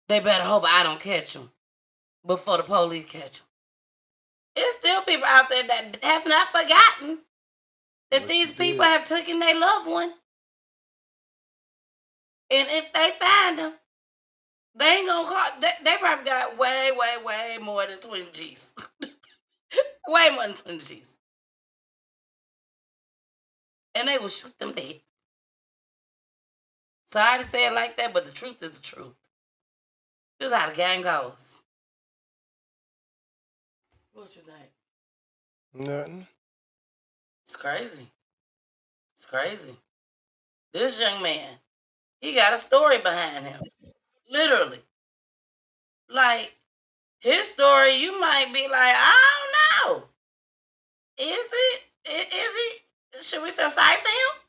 They better hope I don't catch him before the police catch him. There's still people out there that have not forgotten that these people have taken their loved one. And if they find them, they ain't gonna call. They probably got way more than 20 G's. Way more than 20 G's. And they will shoot them dead. Sorry to say it like that, but the truth is the truth. This is how the gang goes. What you think? Nothing. It's crazy. It's crazy. This young man, he got a story behind him. Literally. Like, his story, you might be like, I don't know. Is he? Should we feel sorry for him?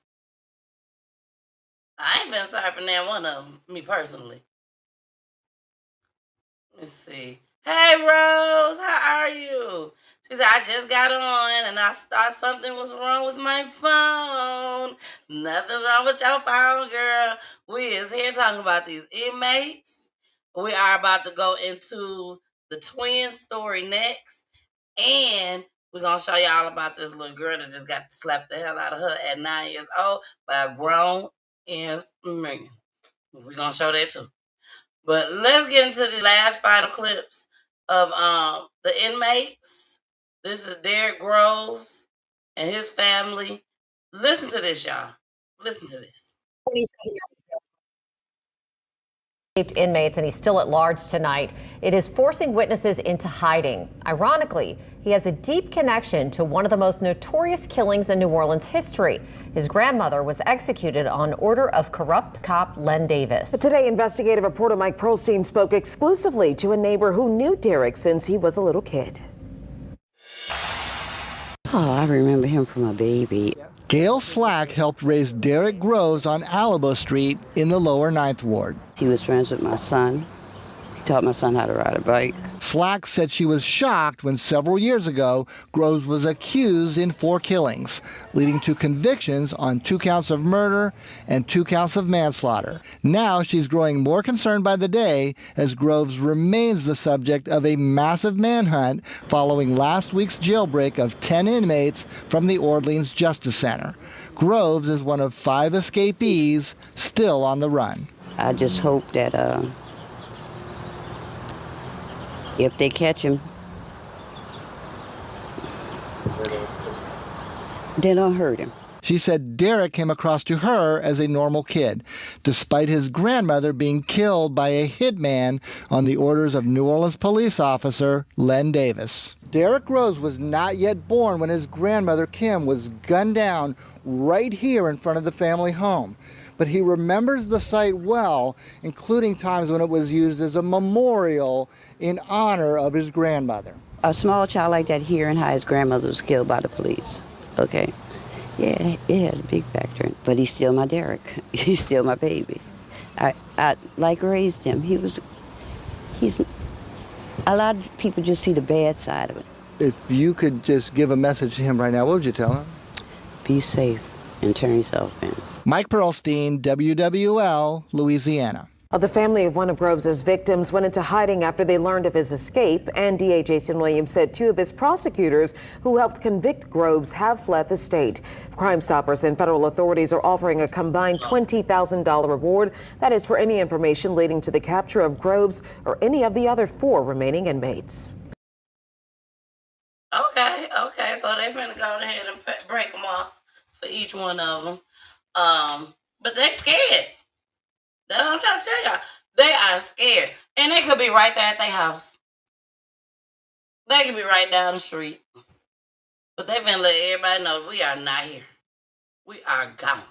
I ain't feeling sorry for neither one of them, me personally. Let's see. Hey, Rose, how are you? She said, I just got on and I thought something was wrong with my phone. Nothing's wrong with your phone, girl. We is here talking about these inmates. We are about to go into the twin story next. And we're going to show you all about this little girl that just got slapped the hell out of her at 9 years old by a grown-ass man. We're going to show that too. But let's get into the last final clips of the inmates. This is Derek Groves and his family. Listen to this, y'all. Listen to this. Inmates, and he's still at large tonight. It is forcing witnesses into hiding. Ironically, he has a deep connection to one of the most notorious killings in New Orleans history. His grandmother was executed on order of corrupt cop Len Davis. Today, investigative reporter Mike Pearlstein spoke exclusively to a neighbor who knew Derek since he was a little kid. Oh, I remember him from a baby. Gail Slack helped raise Derek Groves on Alamo Street in the lower 9th Ward. He was friends with my son. He taught my son how to ride a bike. Slack said she was shocked when several years ago Groves was accused in 4 killings, leading to convictions on 2 counts of murder and 2 counts of manslaughter. Now she's growing more concerned by the day as Groves remains the subject of a massive manhunt following last week's jailbreak of 10 inmates from the Orleans Justice Center. Groves is one of 5 escapees still on the run. I just hope that if they catch him, they don't hurt him. She said Derek came across to her as a normal kid, despite his grandmother being killed by a hitman on the orders of New Orleans police officer Len Davis. Derek Rose was not yet born when his grandmother Kim was gunned down right here in front of the family home. But he remembers the site well, including times when it was used as a memorial in honor of his grandmother. A small child like that hearing how his grandmother was killed by the police. Okay. Yeah, it had a big factor. But he's still my Derek. He's still my baby. I like raised him. He's a lot of people just see the bad side of it. If you could just give a message to him right now, what would you tell him? Be safe and turn yourself in. Mike Pearlstein, WWL, Louisiana. The family of one of Groves' victims went into hiding after they learned of his escape, and DA Jason Williams said 2 of his prosecutors who helped convict Groves have fled the state. Crime Stoppers and federal authorities are offering a combined $20,000 reward. That is for any information leading to the capture of Groves or any of the other 4 remaining inmates. Okay, so they finna go ahead and break them off for each one of them. But they scared. That's what I'm trying to tell y'all. They are scared. And they could be right there at their house. They could be right down the street. But they finna let everybody know we are not here. We are gone.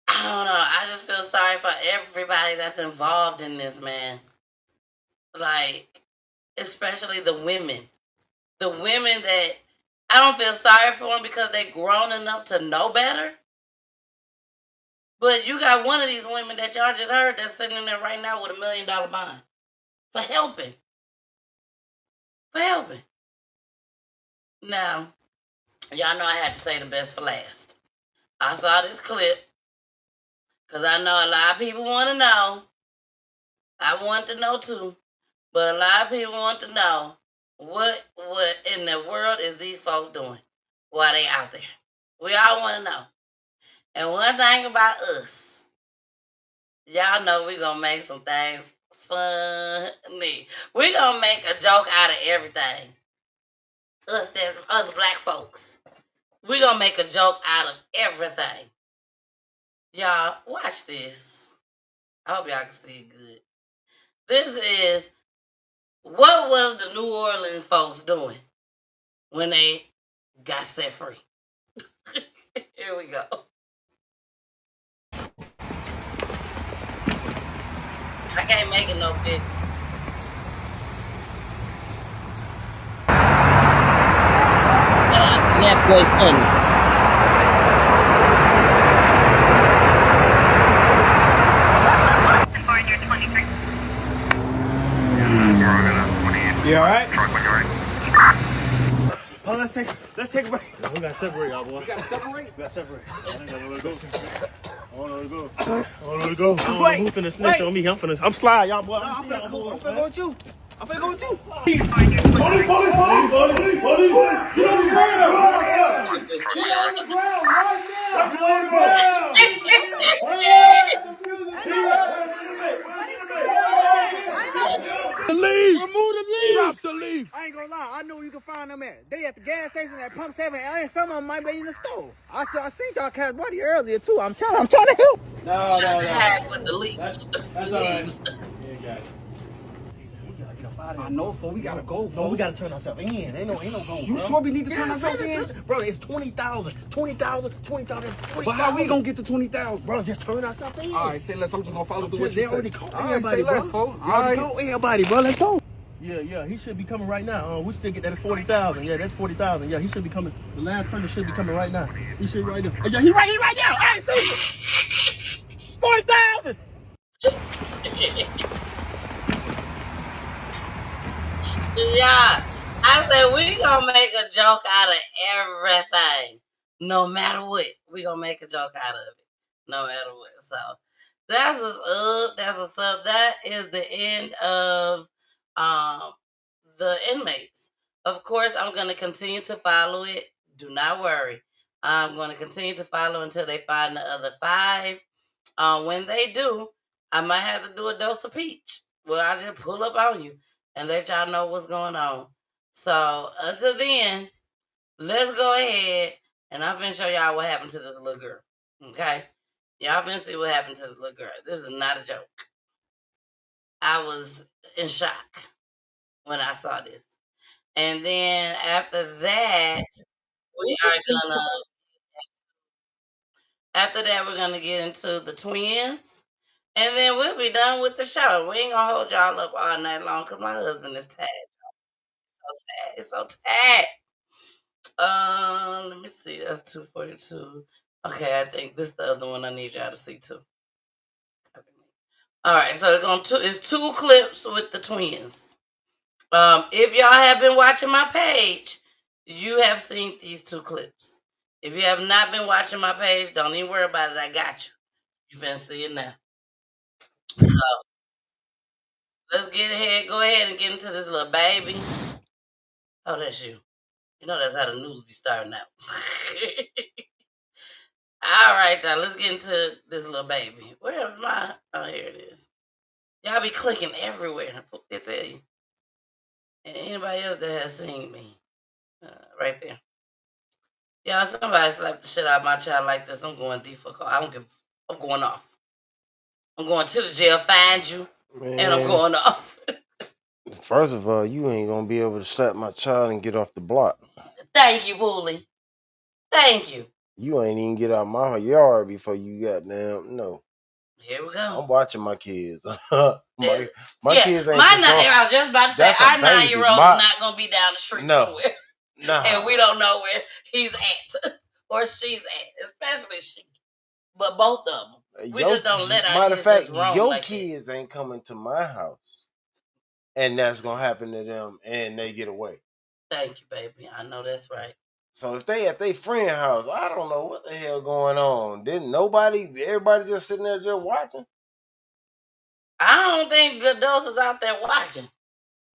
I don't know. I just feel sorry for everybody that's involved in this, man. Like, especially the women. The women that I don't feel sorry for them because they're grown enough to know better. But you got one of these women that y'all just heard that's sitting in there right now with $1 million bond for helping. For helping. Now, y'all know I had to say the best for last. I saw this clip because I know a lot of people want to know. I want to know too. But a lot of people want to know what in the world is these folks doing while they out there. We all want to know. And one thing about us, y'all know we're going to make some things funny. We're going to make a joke out of everything. Us black folks. We're going to make a joke out of everything. Y'all, watch this. I hope y'all can see it good. This is, what was the New Orleans folks doing when they got set free? Here we go. I can't make it no big. That boy funny. You all right? Oh, let's take a break. No, we gotta separate, y'all, boy. We gotta separate? We gotta separate. I don't know where to go. I don't know where to go. I don't know where to go. I don't know who finna snitch on me. I'm slide, y'all, boy. I'm finna go with you. I'm finna go with you. Police! Get on the ground! Get on the ground right now! Get on the ground! Leave! Remove the leaf! Drop the leaf! I ain't gonna lie, I know where you can find them at. They at the gas station at Pump 7, and some of them might be in the store. I seen y'all catch Buddy earlier too. I'm trying to help. No. With the leaf. That's all right. Yeah, got it. I know, fool. We gotta go, fool. No, we gotta turn ourselves in. Ain't no go, You bro. sure we need to turn ourselves in? Bro, it's 20,000. 20,000. But how we gonna get to 20,000? Bro, just turn ourselves in. All right, say less. I'm just gonna follow through what They you already say. called All right, everybody, say bro. less, fool. All right. Called everybody, bro. Let's go. Yeah, he should be coming right now. We still get that at 40,000. Yeah, that's 40,000. Yeah, he should be coming. The last person should be coming right now. He should be right there. Oh, yeah, he right now. Hey, 40,000. Yeah, I said we gonna make a joke out of everything, no matter what. We gonna make a joke out of it, no matter what. So that's what's up. That's what's up. That is the end of the Inmates. Of course, I'm gonna continue to follow it. Do not worry. I'm gonna continue to follow until they find the other 5. When they do, I might have to do a dose of peach. Well, I just pull up on you and let y'all know what's going on. So until then, let's go ahead and I'm finna show y'all what happened to this little girl. Okay? Y'all finna see what happened to this little girl. This is not a joke. I was in shock when I saw this. And then after that, we're gonna get into the twins. And then we'll be done with the show. We ain't gonna hold y'all up all night long because my husband is tired. It's so tired. Let me see. That's 2:42. Okay, I think this is the other one I need y'all to see too. All right, so it's two clips with the twins. If y'all have been watching my page, you have seen these two clips. If you have not been watching my page, don't even worry about it. I got you. You finna see it now. So let's go ahead and get into this little baby. Oh, that's you. You know that's how the news be starting out. All right, y'all. Let's get into this little baby. Where am I? Oh, here it is. Y'all be clicking everywhere. They tell you. And anybody else that has seen me, right there. Y'all, somebody slapped the shit out of my child like this. I'm going I'm going off. I'm going to the jail, find you, and I'm going off. First of all, you ain't gonna be able to slap my child and get off the block. Thank you, Poolie. Thank you. You ain't even get out my yard before you got down. No. Here we go. I'm watching my kids. my kids ain't I was just about to say, our 9-year-old is not gonna be down the street somewhere. No. And we don't know where he's at or she's at, especially she. But both of them. We just don't let our kids just roam your like kids that. Ain't coming to my house. And that's gonna happen to them and they get away. Thank you, baby. I know that's right. So if they at their friend house, I don't know what the hell going on. Everybody just sitting there just watching? I don't think adults is out there watching.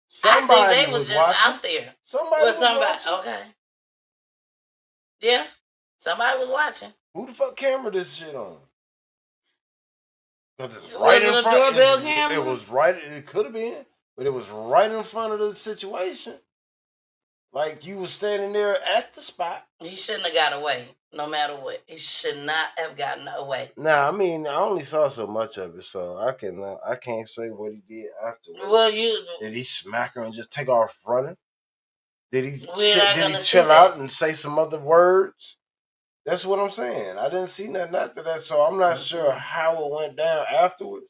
Somebody I think they was just watching. out there. Somebody was watching. Okay. Yeah. Somebody was watching. Who the fuck camera this shit on? Because it's right in front. Doorbell camera? It was right. It could have been, but it was right in front of the situation. Like you was standing there at the spot. He shouldn't have got away, no matter what. He should not have gotten away. Nah, I mean, I only saw so much of it, so I can't say what he did afterwards. Well, did he smack her and just take off running? Did he chill out and say some other words? That's what I'm saying. I didn't see nothing after that, so I'm not sure how it went down afterwards.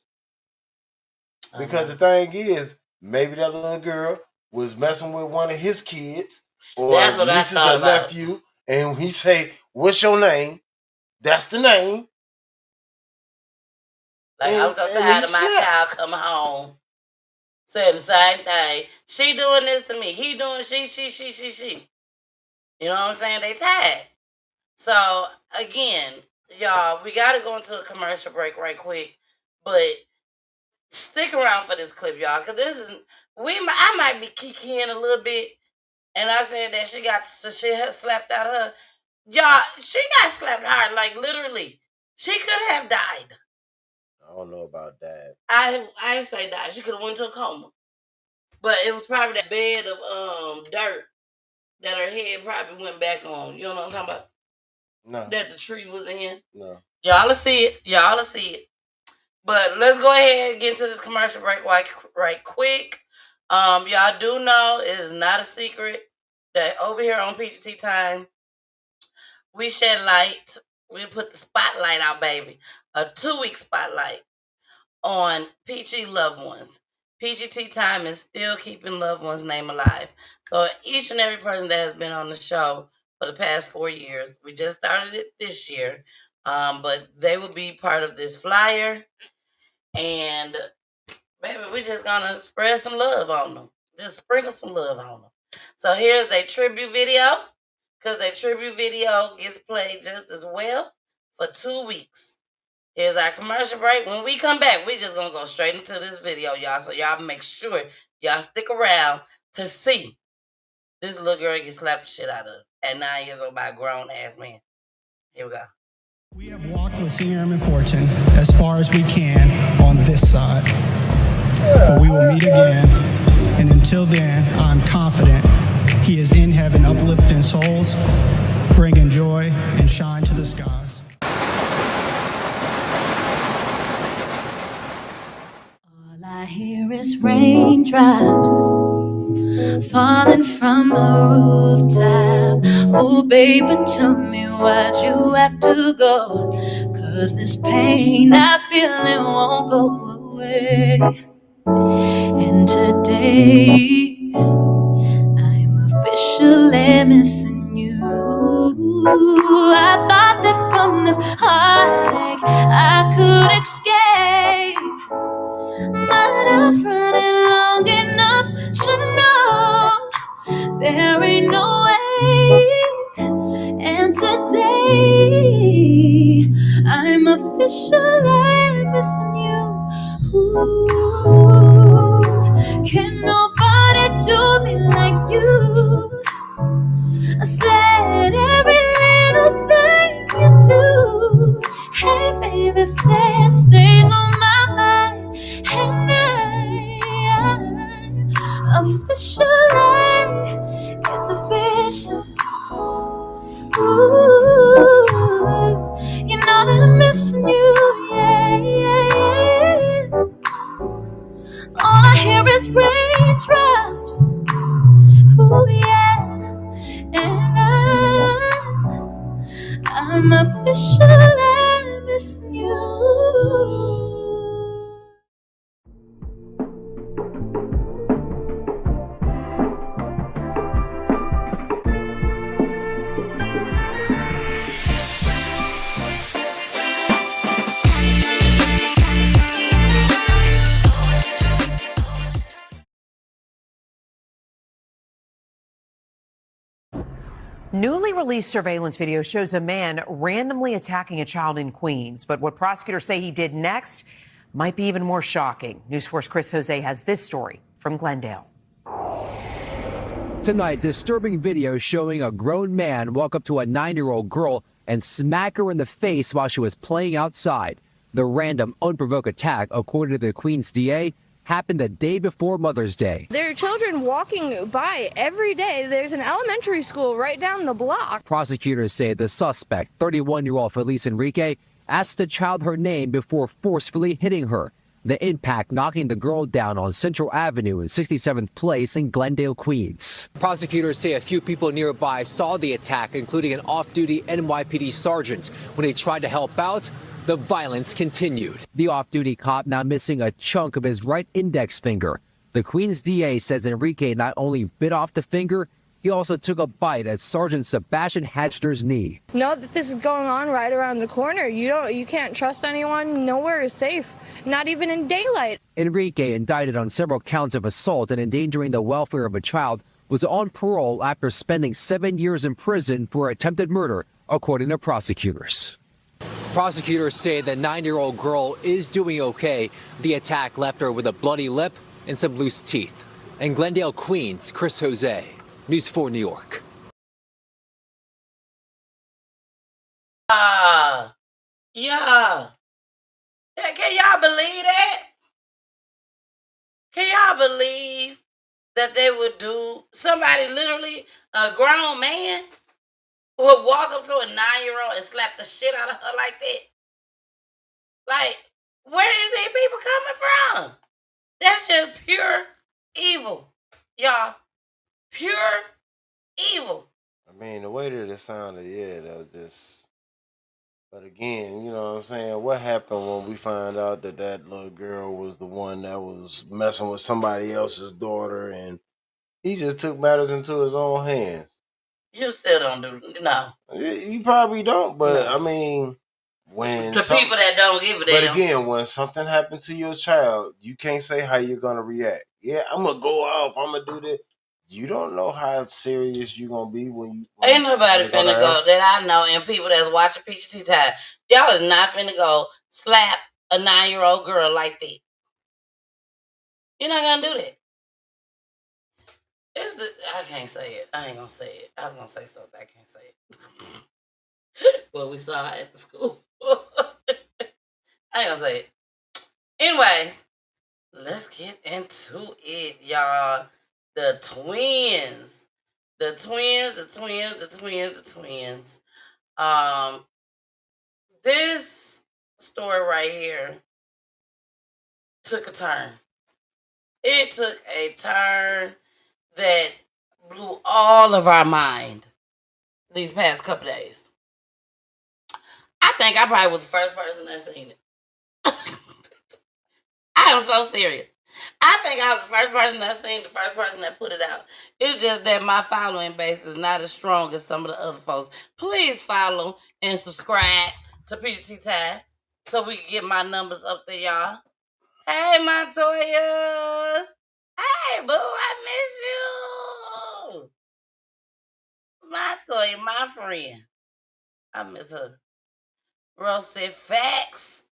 Because the thing is, maybe that little girl was messing with one of his kids or nieces or nephew, and he say, "What's your name?" That's the name. Like, I'm so tired of my child coming home saying the same thing. She doing this to me. He doing she. You know what I'm saying? They tired. So again, y'all, we gotta go into a commercial break right quick, but stick around for this clip, y'all, because I might be kikiing a little bit, and I said that she had slapped out her. Y'all, she got slapped hard, like literally. She could have died. I don't know about that. I ain't say died. She could have went to a coma, but it was probably that bed of dirt that her head probably went back on. You know what I'm talking about? No. That the tree was in. No. Y'all will see it. But let's go ahead and get into this commercial break right quick. Y'all do know it is not a secret that over here on Peachy Tea Time, we shed light. We put the spotlight out, baby. A 2-week spotlight on Peachy loved ones. Peachy Tea Time is still keeping loved ones' name alive. So each and every person that has been on the show for the past 4 years, we just started it this year, but they will be part of this flyer. And baby, we're just gonna spread some love on them. Just sprinkle some love on them. So here's their tribute video, because their tribute video gets played just as well for 2 weeks. Here's our commercial break. When we come back, we're just gonna go straight into this video, y'all. So y'all make sure y'all stick around to see this little girl get slapped the shit out of at 9 years old by a grown ass man. Here we go. We have walked with Senior Airman Fortune as far as we can on this side. But we will meet again, and until then, I'm confident he is in heaven uplifting and souls, bringing joy and shine to the skies. All I hear is raindrops falling from a rooftop. Oh, baby, tell me why'd you have to go? 'Cause this pain I feel it won't go away. And today I'm officially missing you. I thought that from this heartache I could escape, but I've run it long enough to know there ain't no way. And today I'm officially missing you. Ooh, can nobody do me like you? I said every little thing you do. Hey baby, say it stays on my mind. And I officially, it's official. Ooh, you know that I'm missing you, yeah, yeah, yeah. All I hear is raindrops. Ooh, yeah. And I'm officially missing you. Newly released surveillance video shows a man randomly attacking a child in Queens. But what prosecutors say he did next might be even more shocking. News 4's Chris Jose has this story from Glendale. Tonight, disturbing video showing a grown man walk up to a 9-year-old girl and smack her in the face while she was playing outside. The random, unprovoked attack, according to the Queens DA, happened the day before Mother's Day. There are children walking by every day. There's an elementary school right down the block. Prosecutors say the suspect, 31-year-old Felice Enrique, asked the child her name before forcefully hitting her. The impact knocking the girl down on Central Avenue in 67th Place in Glendale, Queens. Prosecutors say a few people nearby saw the attack, including an off-duty NYPD sergeant. When he tried to help out, the violence continued. The off-duty cop now missing a chunk of his right index finger. The Queens DA says Enrique not only bit off the finger, he also took a bite at Sergeant Sebastian Hatchner's knee. Know that this is going on right around the corner. You can't trust anyone. Nowhere is safe, not even in daylight. Enrique, indicted on several counts of assault and endangering the welfare of a child, was on parole after spending 7 years in prison for attempted murder, according to prosecutors. Prosecutors say the 9-year-old girl is doing okay. The attack left her with a bloody lip and some loose teeth. In Glendale, Queens, Chris Jose, News 4 New York. Yeah. Can y'all believe that? Can y'all believe that they would do, somebody literally, a grown man, would walk up to a 9-year-old and slap the shit out of her like that? Like, where is these people coming from? That's just pure evil, y'all. Pure evil. I mean, the way that it sounded, yeah, that was just. But again, you know what I'm saying? What happened when we found out that that little girl was the one that was messing with somebody else's daughter, and he just took matters into his own hands? You still don't do, no. You probably don't, but I mean, when To people that don't give a damn. But again, when something happened to your child, you can't say how you're gonna react. Yeah, I'm gonna go off. I'm gonna do this. You don't know how serious you're gonna be when you. Ain't nobody finna go that I know, and people that's watching Peachy Time, y'all is not finna go slap a 9-year-old girl like that. You're not gonna do that. I can't say it. I ain't gonna say it. I was gonna say something. I can't say it. What we saw at the school. I ain't gonna say it. Anyways, let's get into it, y'all. The twins The twins. This story right here took a turn. It took a turn that blew all of our mind these past couple days. I think I probably was the first person that seen it. I am so serious. I think I was the first person that seen it, the first person that put it out. It's just that my following base is not as strong as some of the other folks. Please follow and subscribe to PEACHY Time so we can get my numbers up there, y'all. Hey, Montoya. Hey, boo, I miss you. Montoya, my friend. I miss her. Rose said, facts.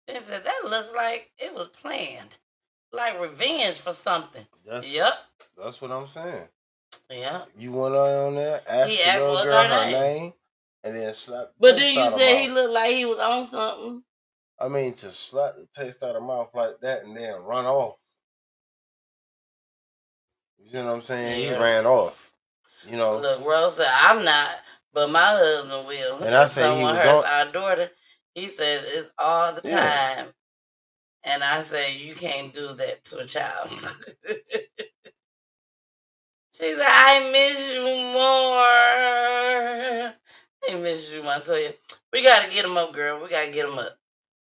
They said, that looks like it was planned. Like revenge for something. Yep. That's what I'm saying. Yeah. You went on there, asked He the asked little what's girl her her name. name, and then slapped the But taste then you out her said he mouth. looked like he was on something. I mean, to slap the taste out of mouth like that and then run off. You see what I'm saying? Yeah. He ran off. You know. Look, Rose said, I'm not, but my husband will. And I If say he someone was hurts on. our daughter, he says it's all the Yeah. time. And I say, you can't do that to a child. She said, I miss you more. I miss you, Montoya. We got to get him up, girl. We got to get him up.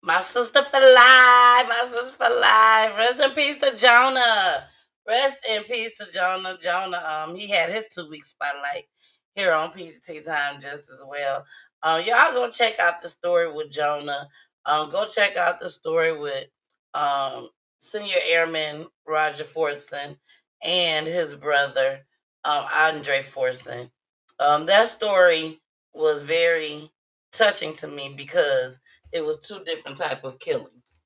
My sister for life. My sister for life. Rest in peace to Jonah. Rest in peace to Jonah. Jonah, he had his 2-week spotlight here on PGT Time just as well. Y'all go check out the story with Jonah. Go check out the story with Senior Airman Roger Fortson and his brother, Andre Fortson. That story was very touching to me because it was 2 different type of killings.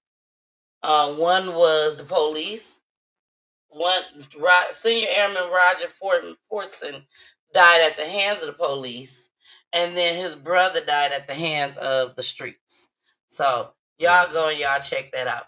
One was the police. Senior Airman Roger Fortson died at the hands of the police, and then his brother died at the hands of the streets. So y'all go and y'all check that out.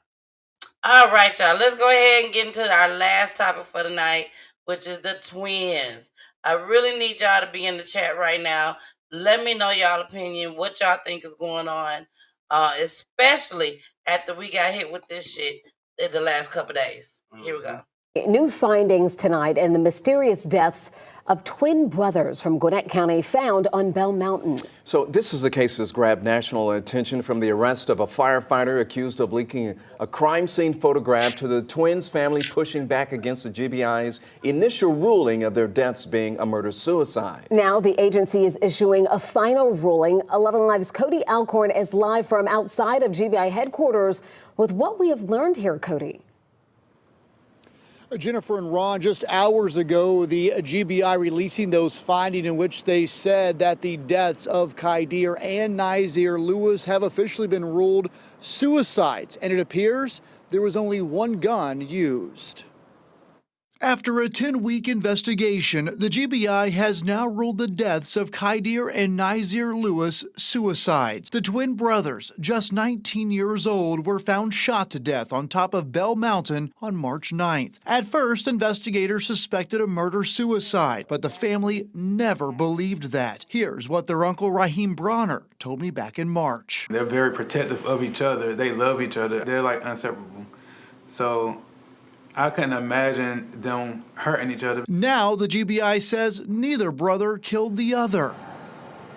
All right, y'all. Let's go ahead and get into our last topic for the night, which is the twins. I really need y'all to be in the chat right now. Let me know y'all opinion, what y'all think is going on, especially after we got hit with this shit in the last couple days. Here we go. New findings tonight and the mysterious deaths of twin brothers from Gwinnett County found on Bell Mountain. So this is a case that's grabbed national attention from the arrest of a firefighter accused of leaking a crime scene photograph to the twins' family, pushing back against the GBI's initial ruling of their deaths being a murder-suicide. Now the agency is issuing a final ruling. 11 Live's Cody Alcorn is live from outside of GBI headquarters with what we have learned here, Cody. Jennifer and Ron, just hours ago, the GBI releasing those findings in which they said that the deaths of Khaidir and Nazir Lewis have officially been ruled suicides, and it appears there was only one gun used. After a 10-week investigation, the GBI has now ruled the deaths of Khaidir and Nazir Lewis suicides. The twin brothers, just 19 years old, were found shot to death on top of Bell Mountain on March 9th. At first, investigators suspected a murder-suicide, but the family never believed that. Here's what their uncle Raheem Bronner told me back in March. They're very protective of each other. They love each other. They're like inseparable. So I couldn't imagine them hurting each other. Now the GBI says neither brother killed the other.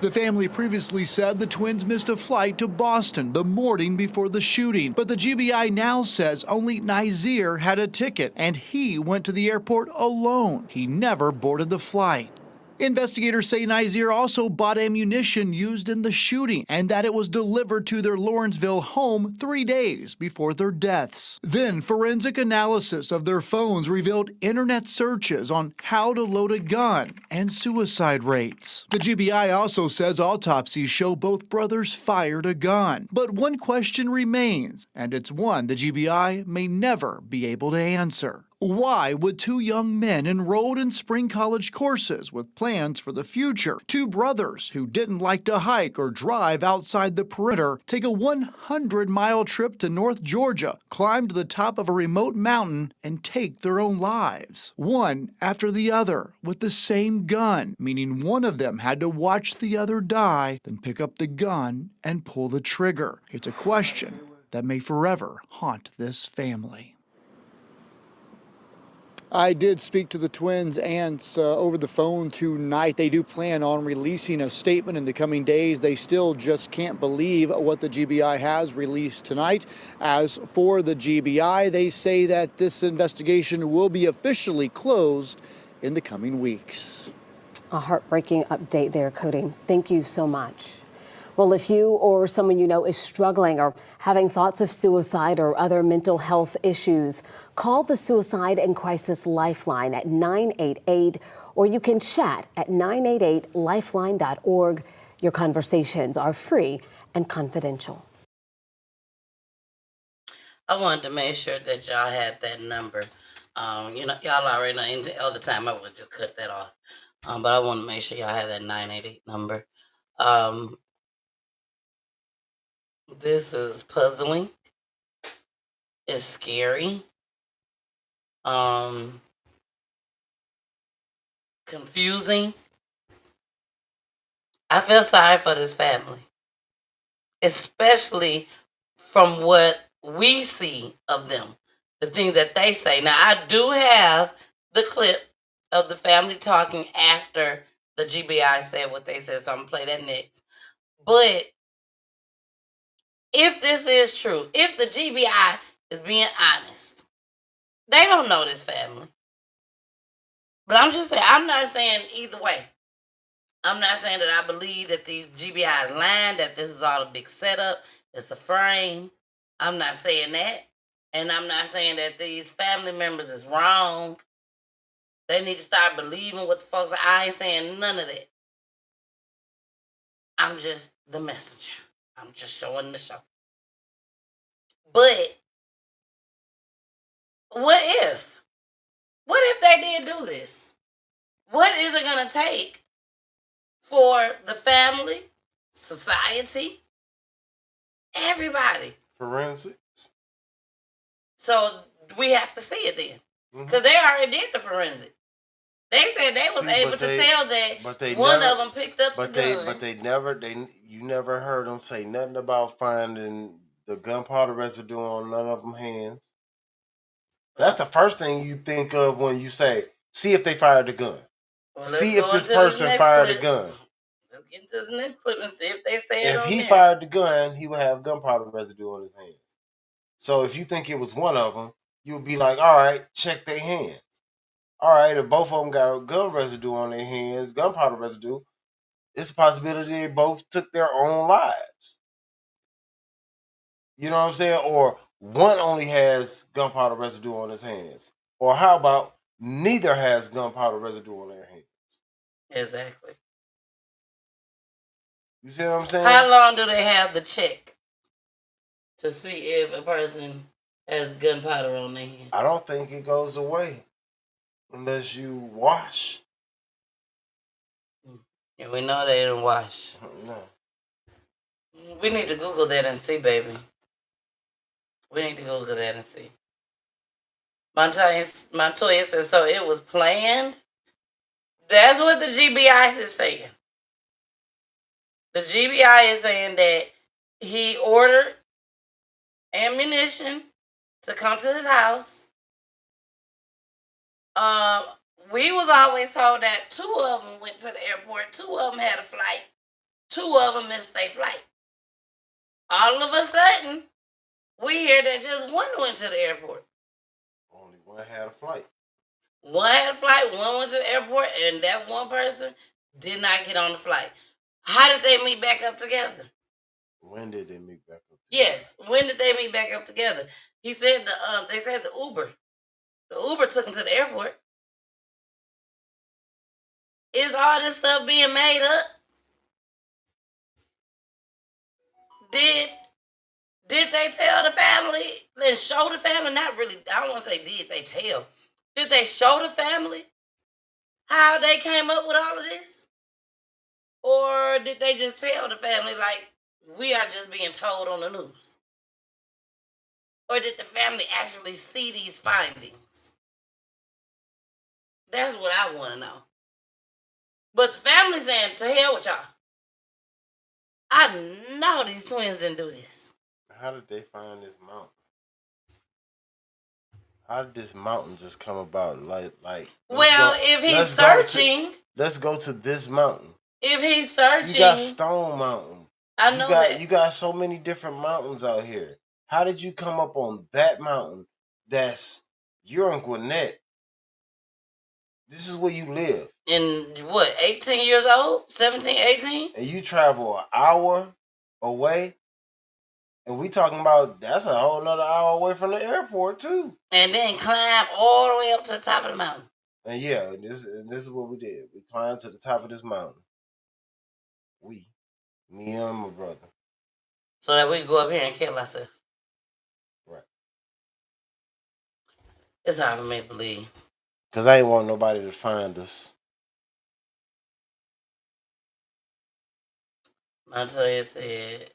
The family previously said the twins missed a flight to Boston the morning before the shooting, but the GBI now says only Nazir had a ticket and he went to the airport alone. He never boarded the flight. Investigators say Nazir also bought ammunition used in the shooting and that it was delivered to their Lawrenceville home 3 days before their deaths. Then forensic analysis of their phones revealed internet searches on how to load a gun and suicide rates. The GBI also says autopsies show both brothers fired a gun. But one question remains, and it's one the GBI may never be able to answer. Why would two young men enrolled in spring college courses with plans for the future, two brothers who didn't like to hike or drive outside the perimeter, take a 100-mile trip to North Georgia, climb to the top of a remote mountain, and take their own lives? One after the other with the same gun, meaning one of them had to watch the other die, then pick up the gun and pull the trigger. It's a question that may forever haunt this family. I did speak to the twins' aunts over the phone tonight. They do plan on releasing a statement in the coming days. They still just can't believe what the GBI has released tonight. As for the GBI, they say that this investigation will be officially closed in the coming weeks. A heartbreaking update there, Cody. Thank you so much. Well, if you or someone you know is struggling or having thoughts of suicide or other mental health issues, call the Suicide and Crisis Lifeline at 988, or you can chat at 988lifeline.org. Your conversations are free and confidential. I wanted to make sure that y'all had that number. Y'all already know any other time I would just cut that off. But I want to make sure y'all have that 988 number. This is puzzling. It's scary. Confusing. I feel sorry for this family, especially from what we see of them, the things that they say. Now, I do have the clip of the family talking after the GBI said what they said, so I'm going to play that next. But if this is true, if the GBI is being honest, they don't know this family. But I'm just saying, I'm not saying either way. I'm not saying that I believe that the GBI is lying, that this is all a big setup, it's a frame. I'm not saying that. And I'm not saying that these family members is wrong. They need to start believing what the folks are. I ain't saying none of that. I'm just the messenger. I'm just showing the show. But what if? What if they did do this? What is it going to take for the family, society, everybody? Forensics. So we have to see it then. Because they already did the forensic. They said they was able to tell that one of them picked up the gun. But you never heard them say nothing about finding the gunpowder residue on none of them hands. That's the first thing you think of when you say, see if they fired the gun. Well, see if this person fired the gun. Let's get into the next clip and see if they say it If on he there. fired the gun, he would have gunpowder residue on his hands. So if you think it was one of them, you would be like, all right, check their hands. All right, if both of them got gun residue on their hands, gunpowder residue, it's a possibility they both took their own lives. You know what I'm saying? Or one only has gunpowder residue on his hands. Or how about neither has gunpowder residue on their hands? Exactly. You see what I'm saying? How long do they have the check to see if a person has gunpowder on their hand? I don't think it goes away unless you wash. And we know they didn't wash. No. We need to Google that and see, baby. We need to Google that and see. Montoya says, so it was planned? That's what the GBI is saying. The GBI is saying that he ordered ammunition to come to his house. We was always told that 2 of them went to the airport, 2 of them had a flight, 2 of them missed their flight. All of a sudden, we hear that just 1 went to the airport. Only 1 had a flight. 1 had a flight, 1 went to the airport, and that 1 person did not get on the flight. How did they meet back up together? When did they meet back up together? Yes, when did they meet back up together? He said they said the Uber. The Uber took him to the airport. Is all this stuff being made up? Did they tell the family and show the family? Not really. I don't want to say did they tell. Did they show the family how they came up with all of this? Or did they just tell the family, like, we are just being told on the news? Or did the family actually see these findings? That's what I want to know. But the family saying, to hell with y'all. I know these twins didn't do this. How did they find this mountain? How did this mountain just come about? Like. Well, if he's searching. Let's go to this mountain. If he's searching. You got Stone Mountain. I know that. You got so many different mountains out here. How did you come up on that mountain? You're in Gwinnett. This is where you live. In what, 18 years old? 17, 18? And you travel an hour away. And we talking about that's a whole nother hour away from the airport too. And then climb all the way up to the top of the mountain. And yeah, this is what we did. We climbed to the top of this mountain. Me and my brother. So that we could go up here and kill ourselves. Right. It's hard for me to believe. Because I ain't want nobody to find us. Montoya said,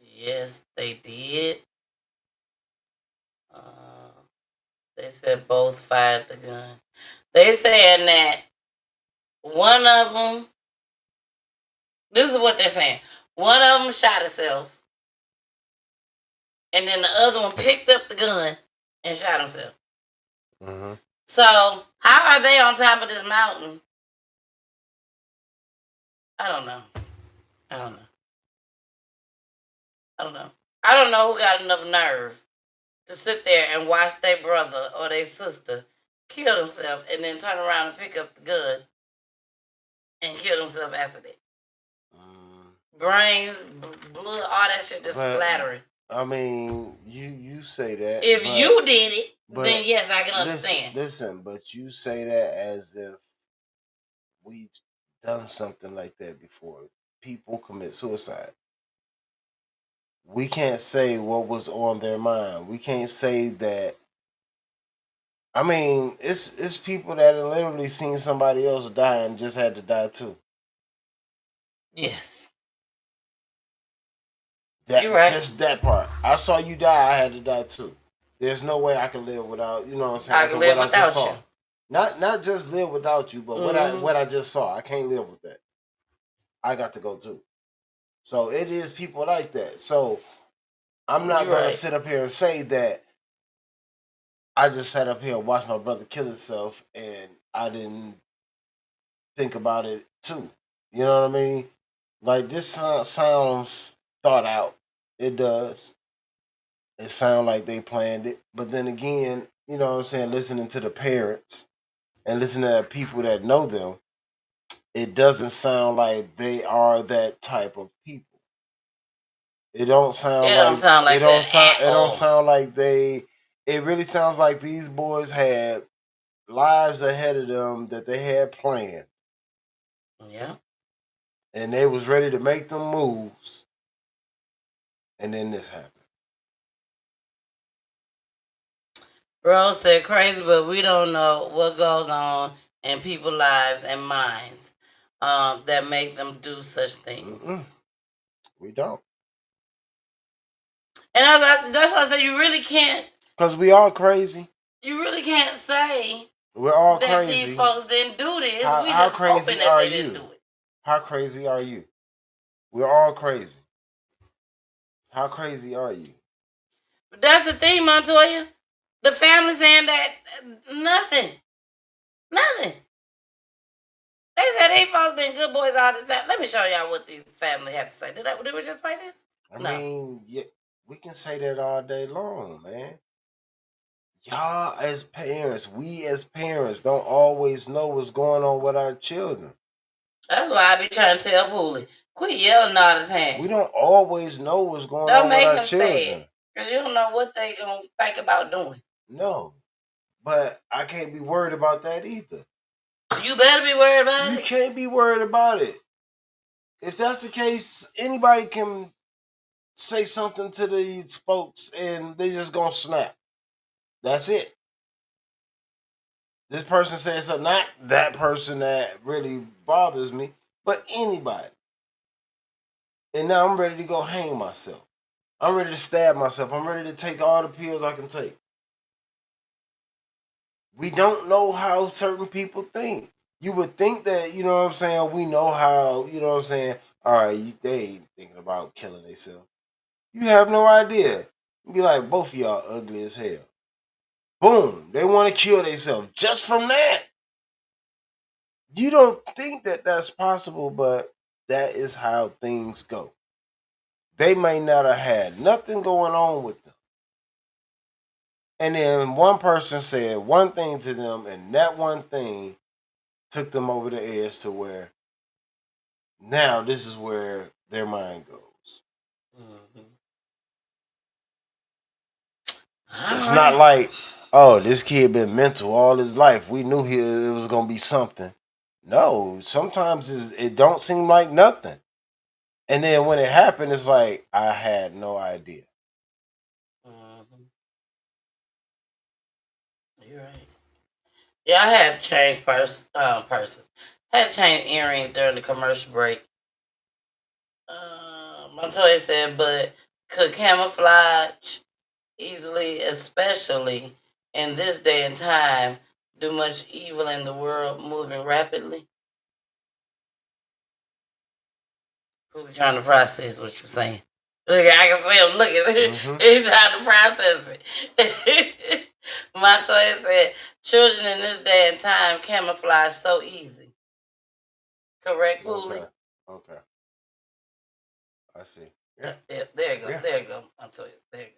yes, they did. They said both fired the gun. They saying that one of them, this is what they're saying. One of them shot himself. And then the other one picked up the gun and shot himself. Mm-hmm. So, how are they on top of this mountain? I don't know. I don't know who got enough nerve to sit there and watch their brother or their sister kill themselves and then turn around and pick up the gun and kill themselves after that. Brains, blood, all that shit just splattering. I mean, you say that. If you did it, then yes, I can understand. Listen, but you say that as if we've done something like that before. People commit suicide. We can't say what was on their mind. We can't say that. I mean, it's people that have literally seen somebody else die and just had to die too. Yes. You're right. Just that part. I saw you die, I had to die too. There's no way I can live without, you know what I'm saying? I can live without you. Not just live without you, but what I just saw. I can't live with that. I got to go too. So it is people like that. So I'm not going to sit up here and say that I just sat up here and watched my brother kill himself and I didn't think about it too. You know what I mean? Like this sounds thought out. It does. It sounds like they planned it. But then again, you know what I'm saying, listening to the parents and listening to the people that know them, it doesn't sound like they are that type of people. It don't sound like they. It really sounds like these boys had lives ahead of them that they had planned. Yeah. And they was ready to make them moves. And then this happened. Bro said crazy, but we don't know what goes on in people's lives and minds that make them do such things. We don't. And that's why I said you really can't. Because we all crazy. You really can't say we're all that crazy. These folks didn't do this. We how just crazy hoping that are they you? didn't do it. How crazy are you? We're all crazy. How crazy are you? But that's the thing, Montoya. The family saying that nothing. They said these folks been good boys all this time. Let me show y'all what these family had to say. Did we just play this? I mean, yeah, we can say that all day long, man. Y'all as parents, we as parents don't always know what's going on with our children. That's why I be trying to tell Poolie, quit yelling all the time. We don't always know what's going on with our children. Because you don't know what they going to think about doing. No, but I can't be worried about that either. You better be worried about it. You can't be worried about it. If that's the case, anybody can say something to these folks and they just gonna snap. That's it. This person said something, not that person that really bothers me, but anybody. And now I'm ready to go hang myself. I'm ready to stab myself. I'm ready to take all the pills I can take. We don't know how certain people think. You would think that, you know what I'm saying, we know how, you know what I'm saying, all right, they ain't thinking about killing themselves. You have no idea. You be like, both of y'all ugly as hell. Boom, they want to kill themselves just from that. You don't think that that's possible, but that is how things go. They may not have had nothing going on with them. And then one person said one thing to them, and that one thing took them over the edge to where now this is where their mind goes. It's not like, oh, this kid been mental all his life. We knew it was gonna be something. No, sometimes it don't seem like nothing. And then when it happened, it's like I had no idea. You're right. Yeah, I had to change purses. Had to change earrings during the commercial break. Montoya said, but could camouflage easily, especially in this day and time, do much evil in the world moving rapidly? Who's trying to process what you're saying? Look, I can see him looking. He's trying to process it. Montoya said, children in this day and time camouflage so easy. Correct, Pooley? Okay. I see. Yeah, there you go. Yeah. There you go. Montoya. There you go.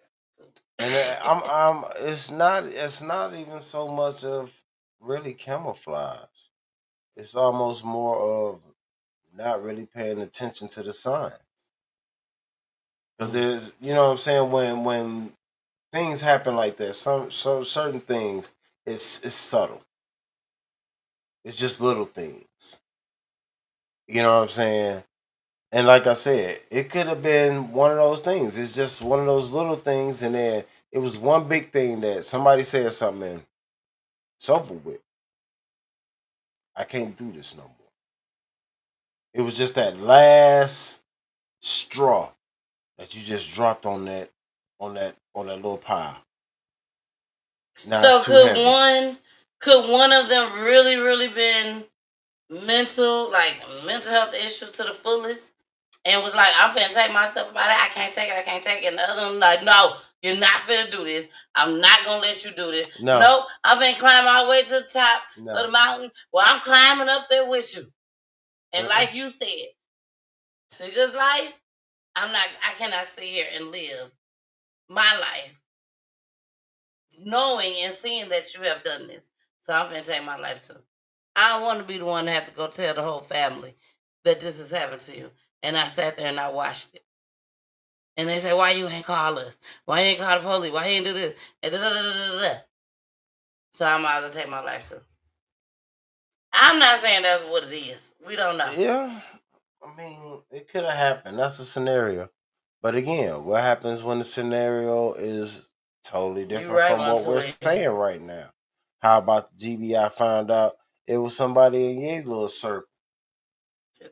And it's not even so much of really camouflage. It's almost more of not really paying attention to the signs. Because there's, you know what I'm saying, when things happen like that, some certain things, it's subtle. It's just little things. You know what I'm saying? And like I said, it could have been one of those things. It's just one of those little things, and then it was one big thing that somebody said something and it's over with. I can't do this no more. It was just that last straw that you just dropped on that little pile. Now So it's too heavy. could one of them really been mental health issues to the fullest, and was like, I'm finna take myself about it. I can't take it. And the other one like, no, you're not finna do this. I'm not gonna let you do this. No. Nope, I'm finna climb all the way to the top of the mountain. Well, I'm climbing up there with you. And like you said, Tigger's life, I cannot sit here and live my life knowing and seeing that you have done this. So I'm finna take my life too. I don't want to be the one to have to go tell the whole family that this has happened to you. And I sat there and I watched it. And they say, why you ain't call us? Why you ain't call the police? Why you ain't do this? And so I'm out to take my life too. I'm not saying that's what it is. We don't know. Yeah. I mean, it could have happened. That's a scenario. But again, what happens when the scenario is totally different from what we're saying right now? How about the GBI found out it was somebody in your little circle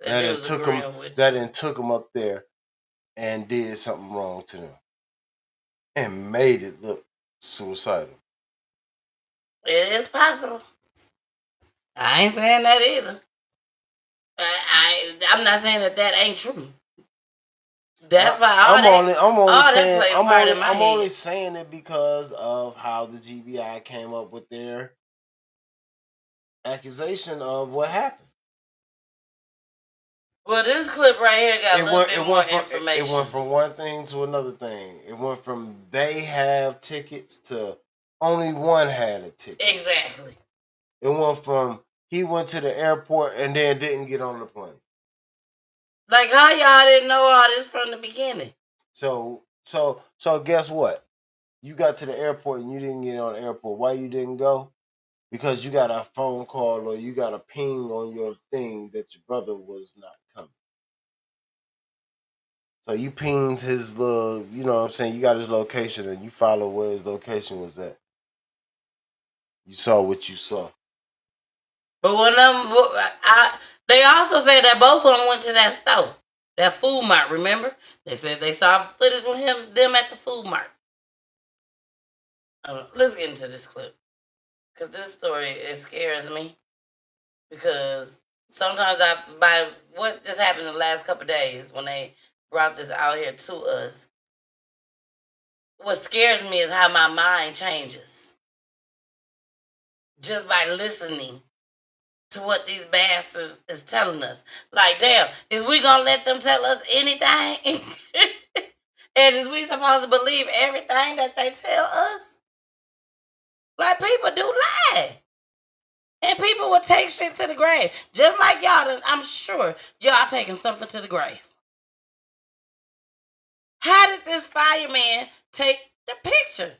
that took them up there and did something wrong to them and made it look suicidal? It is possible. I ain't saying that either. I'm not saying that ain't true. That's why I'm only saying it because of how the GBI came up with their accusation of what happened. Well, this clip right here got a little bit more information. It went from one thing to another thing. It went from they have tickets to only one had a ticket. Exactly. It went from he went to the airport and then didn't get on the plane. Like how y'all didn't know all this from the beginning? So guess what? You got to the airport and you didn't get on the airport. Why you didn't go? Because you got a phone call or you got a ping on your thing that your brother was not coming. So you pinged his little, you know what I'm saying, you got his location and you follow where his location was at. You saw what you saw. But one of them, they also said that both of them went to that store, that food mart. Remember, they said they saw footage with them at the food mart. Let's get into this clip because this story scares me. Because sometimes by what just happened in the last couple of days when they brought this out here to us, what scares me is how my mind changes just by listening to what these bastards is telling us. Like, damn, is we gonna let them tell us anything? And is we supposed to believe everything that they tell us? Like, people do lie. And people will take shit to the grave. Just like y'all, I'm sure y'all taking something to the grave. How did this fireman take the picture?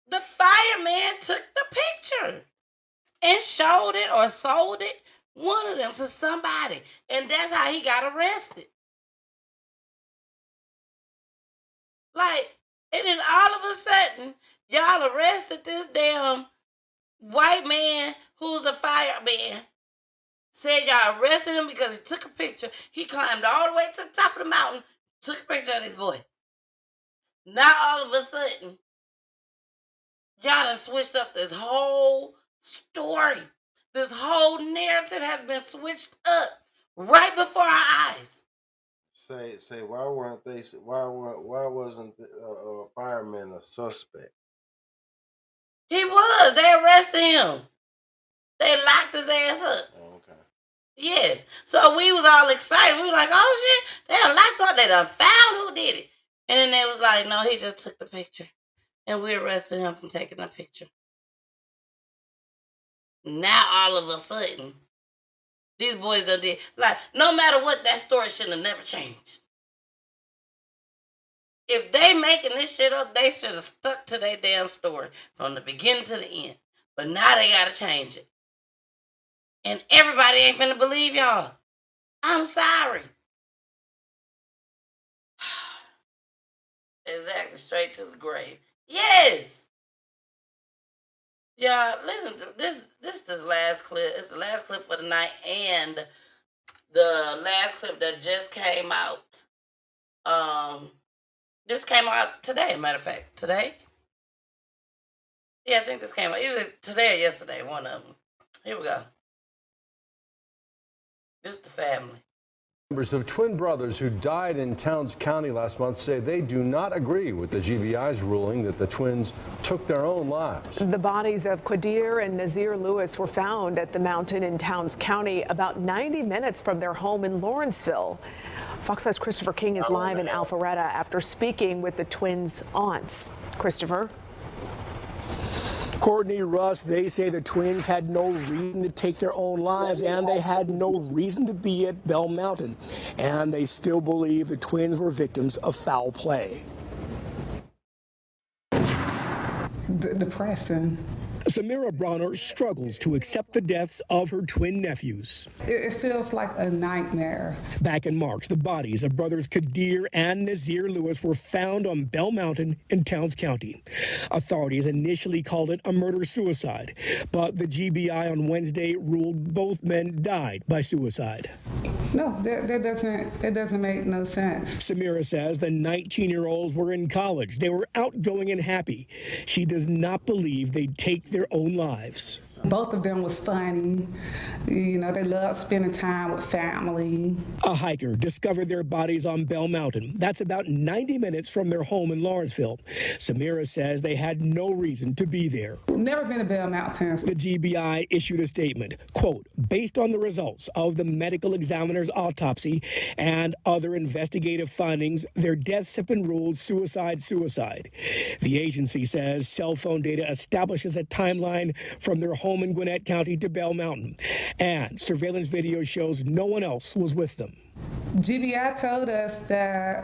The fireman took the picture and showed it or sold it, one of them, to somebody. And that's how he got arrested. Like, and then all of a sudden, y'all arrested this damn white man who's a fireman. Said y'all arrested him because he took a picture. He climbed all the way to the top of the mountain, took a picture of these boys. Now all of a sudden, y'all done switched up this whole story. This whole narrative has been switched up right before our eyes. Say, why wasn't the fireman a suspect? He was. They arrested him. They locked his ass up. Oh, okay. Yes. So we was all excited. We were like, oh shit, they done locked him up. They done found who did it. And then they was like, no, he just took the picture. And we arrested him from taking the picture. Now all of a sudden, these boys done did. Like, no matter what, that story should have never changed. If they making this shit up, they should have stuck to their damn story from the beginning to the end. But now they gotta change it. And everybody ain't finna believe y'all. I'm sorry. Exactly, straight to the grave. Yes. Y'all, listen to this last clip. It's the last clip for the night and the last clip that just came out. This came out today, matter of fact. Today? Yeah, I think this came out either today or yesterday, one of them. Here we go. This is the family. Members of twin brothers who died in Towns County last month say they do not agree with the GBI's ruling that the twins took their own lives. The bodies of Qadir and Nazir Lewis were found at the mountain in Towns County about 90 minutes from their home in Lawrenceville. Fox 5's Christopher King is live in Alpharetta after speaking with the twins' aunts. Christopher? Courtney, Russ, they say the twins had no reason to take their own lives, and they had no reason to be at Bell Mountain. And they still believe the twins were victims of foul play. Depressing. Samira Bronner struggles to accept the deaths of her twin nephews. It feels like a nightmare. Back in March, the bodies of brothers Qadir and Nazir Lewis were found on Bell Mountain in Towns County. Authorities initially called it a murder-suicide, but the GBI on Wednesday ruled both men died by suicide. No, that doesn't make no sense. Samira says the 19-year-olds were in college. They were outgoing and happy. She does not believe they'd take their own lives. Both of them was funny. You know, they loved spending time with family. A hiker discovered their bodies on Bell Mountain. That's about 90 minutes from their home in Lawrenceville. Samira says they had no reason to be there. Never been to Bell Mountain. The GBI issued a statement, quote, based on the results of the medical examiner's autopsy and other investigative findings, their deaths have been ruled suicide. The agency says cell phone data establishes a timeline from their home in Gwinnett County to Bell Mountain, and surveillance video shows no one else was with them. GBI told us that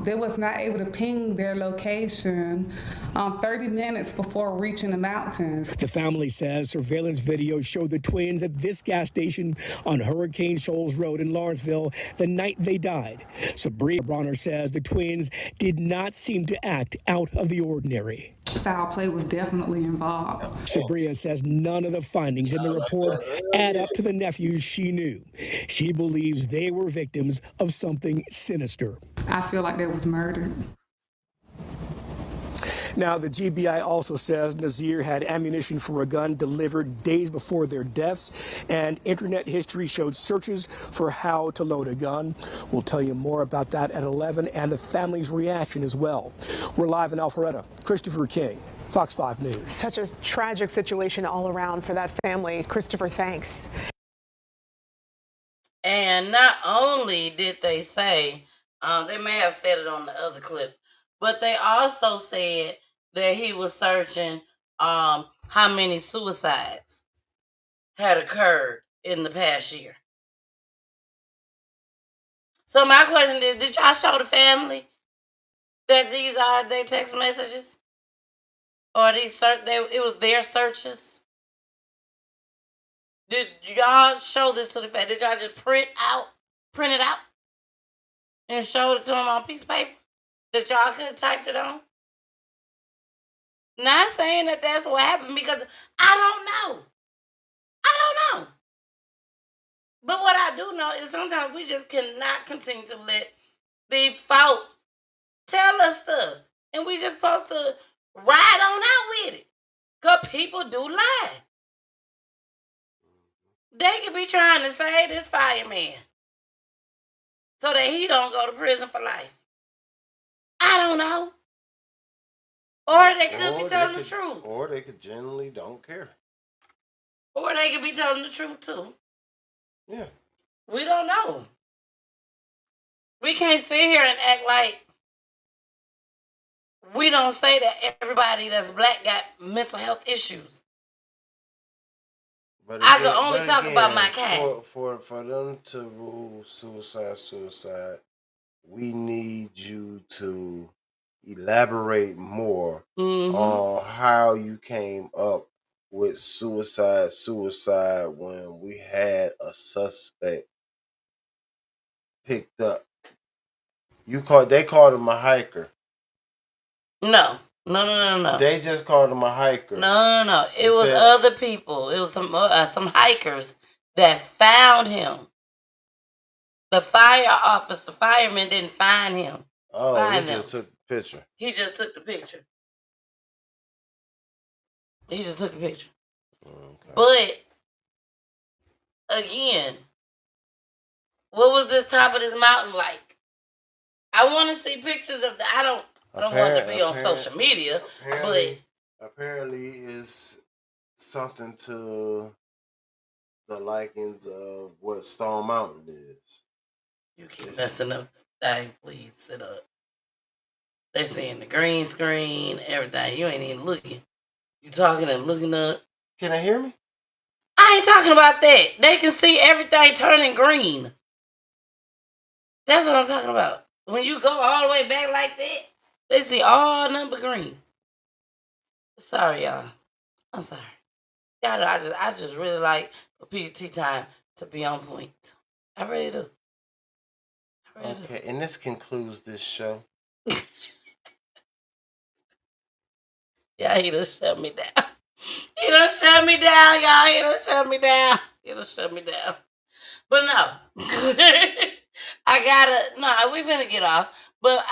they was not able to ping their location 30 minutes before reaching the mountains. The family says surveillance video showed the twins at this gas station on Hurricane Shoals Road in Lawrenceville the night they died. Sabrina Bronner says the twins did not seem to act out of the ordinary. Foul play was definitely involved. Sabria says none of the findings in the report add up to the nephews she knew. She believes they were victims of something sinister. I feel like they was murdered. Now, the GBI also says Nazir had ammunition for a gun delivered days before their deaths, and internet history showed searches for how to load a gun. We'll tell you more about that at 11 and the family's reaction as well. We're live in Alpharetta. Christopher King, Fox 5 News. Such a tragic situation all around for that family. Christopher, thanks. And not only did they say, they may have said it on the other clip, but they also said that he was searching how many suicides had occurred in the past year. So my question is, did y'all show the family that these are their text messages? Or it was their searches? Did y'all show this to the family? Did y'all just print it out, and showed it to them on a piece of paper that y'all could have typed it on? Not saying that that's what happened, because I don't know. But what I do know is sometimes we just cannot continue to let the folks tell us stuff. And we just supposed to ride on out with it. Because people do lie. They could be trying to save this fireman so that he don't go to prison for life. I don't know. Or they could be telling the truth. Or they could genuinely don't care. Or they could be telling the truth too. Yeah. We don't know. We can't sit here and act like we don't say that everybody that's black got mental health issues. But I can only talk about my kind. For them to rule suicide, we need you to elaborate more on how you came up with suicide when we had a suspect picked up. They called him a hiker. No. They just called him a hiker. No. It was other people. It was some hikers that found him. The fireman didn't find him. Oh, he just took the picture. He just took the picture. Okay. But again, what was this top of this mountain like? I want to see pictures of I don't want to be on social media, but apparently it's something to the likings of what Stone Mountain is. You keep messing up the thing, please sit up. They seeing the green screen, everything. You ain't even looking. You talking and looking up. Can I hear me? I ain't talking about that. They can see everything turning green. That's what I'm talking about. When you go all the way back like that, they see all number green. Sorry, y'all. I'm sorry. Y'all know, I just really like for PEACHY time to be on point. I really do. Okay, and this concludes this show. Yeah, he done shut me down. He done shut me down, y'all. He done shut me down. But no. We finna get off. But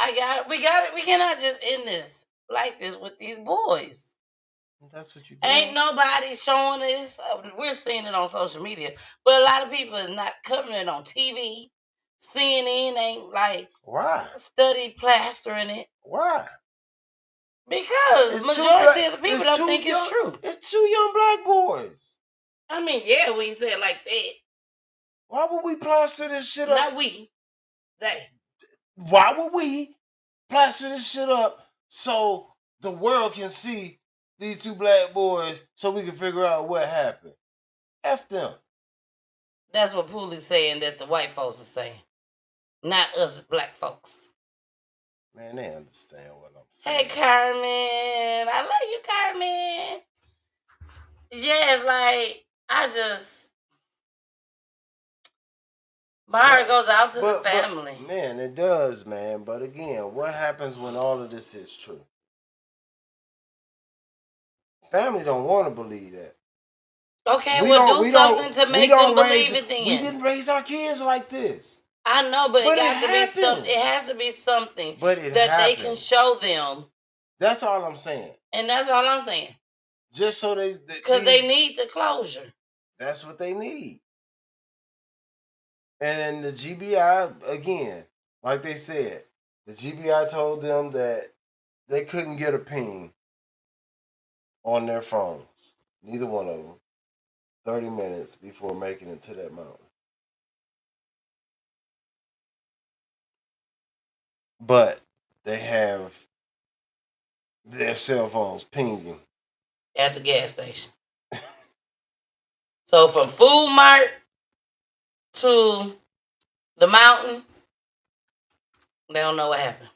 we cannot just end this like this with these boys. That's what you do. Ain't nobody showing this. We're seeing it on social media. But a lot of people is not covering it on TV. CNN ain't like study plastering it. Why? Because majority of the people don't think it's true. It's 2 young black boys. I mean, yeah, when you say it like that. Why would we plaster this shit up? Not we. They. Why would we plaster this shit up so the world can see these 2 black boys so we can figure out what happened? F them. That's what Pooley's saying that the white folks are saying. Not us black folks. Man, they understand what I'm saying. Hey, Carmen. I love you, Carmen. Yes, like, my heart goes out to the family. Man, it does, man. But again, what happens when all of this is true? Family don't want to believe that. Okay, well, do something to make them believe it then. We didn't raise our kids like this. I know, but it got to be happens. something. It has to be something But that they can show them. That's all I'm saying. And that's all I'm saying. Just so because they need the closure. That's what they need. And the GBI, again, like they said, the GBI told them that they couldn't get a ping on their phones, neither one of them, 30 minutes before making it to that mountain. But they have their cell phones pinging at the gas station. So from Food Mart to the mountain, they don't know what happened.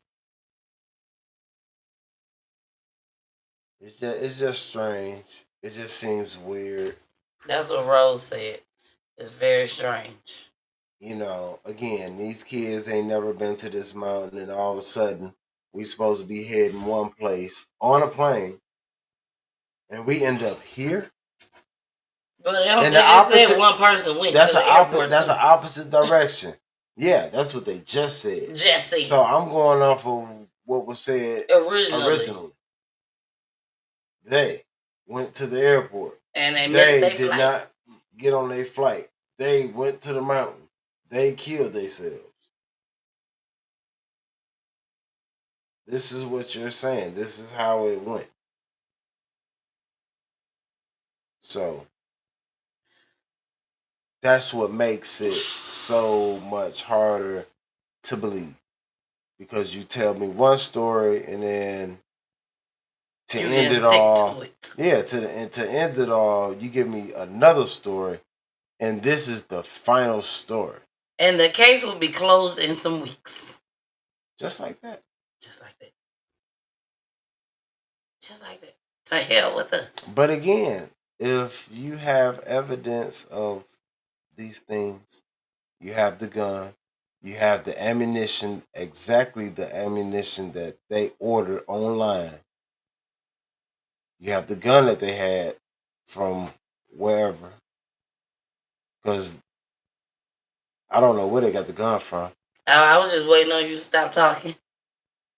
It's just strange. It just seems weird. That's what Rose said. It's very strange. You know, again, these kids ain't never been to this mountain, and all of a sudden, we supposed to be heading one place on a plane, and we end up here. But they just said one person went to the airport. That's the opposite direction. Yeah, that's what they just said. Just said. So I'm going off of what was said originally. They went to the airport. And they missed their flight. They did not get on their flight. They went to the mountain. They killed themselves. This is what you're saying. This is how it went. So that's what makes it so much harder to believe. Because you tell me one story and then to end it all. Yeah, to end it all, you give me another story, and this is the final story. And the case will be closed in some weeks. Just like that. Just like that. Just like that. To hell with us. But again, if you have evidence of these things, you have the gun, you have the ammunition, exactly the ammunition that they ordered online. You have the gun that they had from wherever. Because I don't know where they got the gun from. I was just waiting on you to stop talking.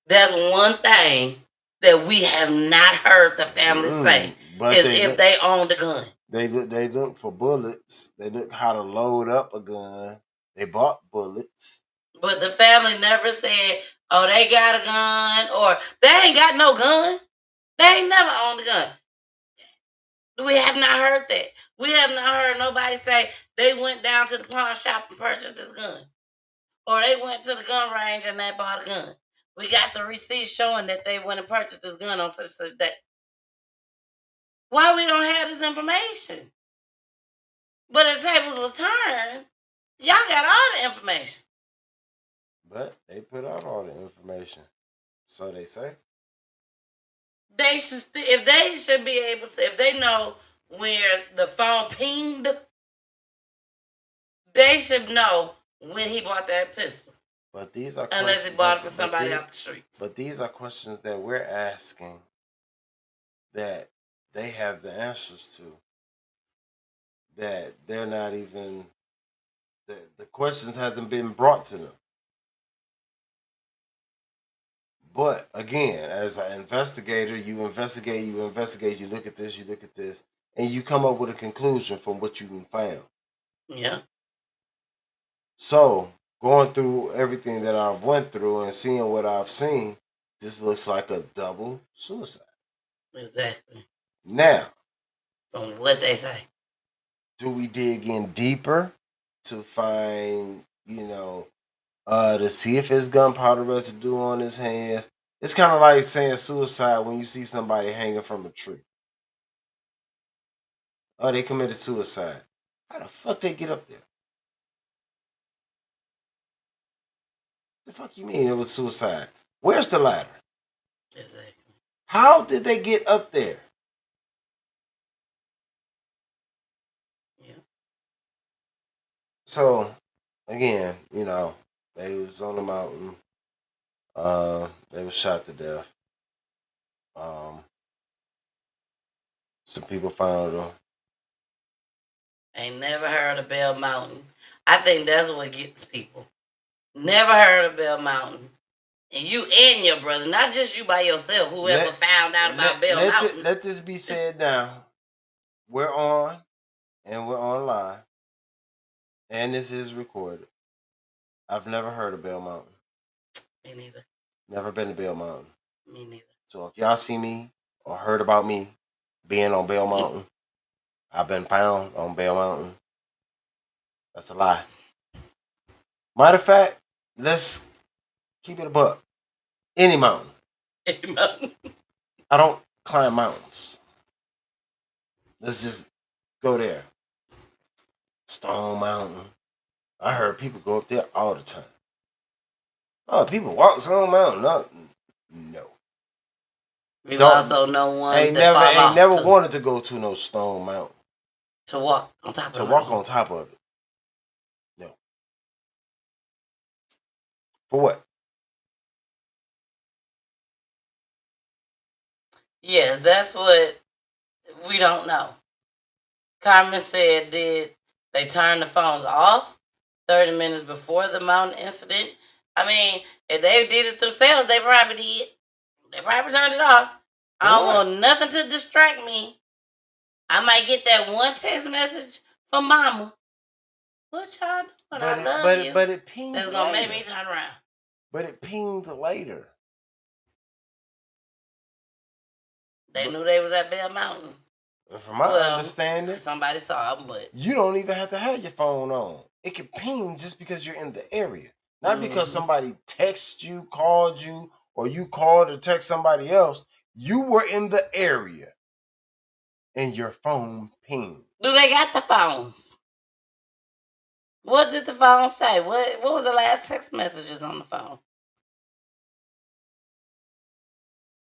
That's one thing that we have not heard the family say is if they own the gun. They look for bullets. They look how to load up a gun. They bought bullets. But the family never said, oh, they got a gun, or they ain't got no gun. They ain't never owned a gun. We have not heard that. We have not heard nobody say they went down to the pawn shop and purchased this gun. Or they went to the gun range and they bought a gun. We got the receipt showing that they went and purchased this gun on such a day. Why we don't have this information? But the tables was turned. Y'all got all the information. But they put out all the information. So they say. They should, if they should be able to, if they know where the phone pinged, they should know when he bought that pistol. But these are unless he bought it for somebody off the streets. But these are questions that we're asking that they have the answers to. That they're not even, the questions hasn't been brought to them. But again, as an investigator, you investigate, you look at this, and you come up with a conclusion from what you found. Yeah. So, going through everything that I've went through and seeing what I've seen, this looks like a double suicide. Exactly. Now, from what they say, do we dig in deeper to find, to see if there's gunpowder residue on his hands? It's kind of like saying suicide when you see somebody hanging from a tree. Oh, they committed suicide. How the fuck they get up there? The fuck you mean it was suicide? Where's the ladder? Exactly. How did they get up there? Yeah. So, again, they was on the mountain. They was shot to death. Some people found them. Ain't never heard of Bell Mountain. I think that's what gets people. Never heard of Bell Mountain. And you and your brother, not just you by yourself, whoever found out about Bell Mountain. Let this be said now. We're on and we're online. And this is recorded. I've never heard of Bell Mountain. Me neither. Never been to Bell Mountain. Me neither. So if y'all see me or heard about me being on Bell Mountain, I've been found on Bell Mountain. That's a lie. Matter of fact, let's keep it a buck. Any mountain. Any mountain. I don't climb mountains. Let's just go there. Stone Mountain. I heard people go up there all the time. Oh, people walk Stone Mountain. No. We've also known one ain't that never wanted to go to no Stone Mountain. To walk on top of it. To walk on top of it. No. For what? Yes, that's what we don't know. Carmen said, did they turn the phones off 30 minutes before the mountain incident? I mean, if they did it themselves, they probably did. They probably turned it off. I don't want nothing to distract me. I might get that one text message from mama. What y'all doing? I love you. But it pinged That's going to make me turn around. But it pinged later. They knew they was at Bell Mountain. From my understanding, somebody saw them, but you don't even have to have your phone on. It can ping just because you're in the area. Not because somebody texted you, called you, or you called or text somebody else. You were in the area and your phone pinged. Do they got the phones? What did the phone say? What was the last text messages on the phone?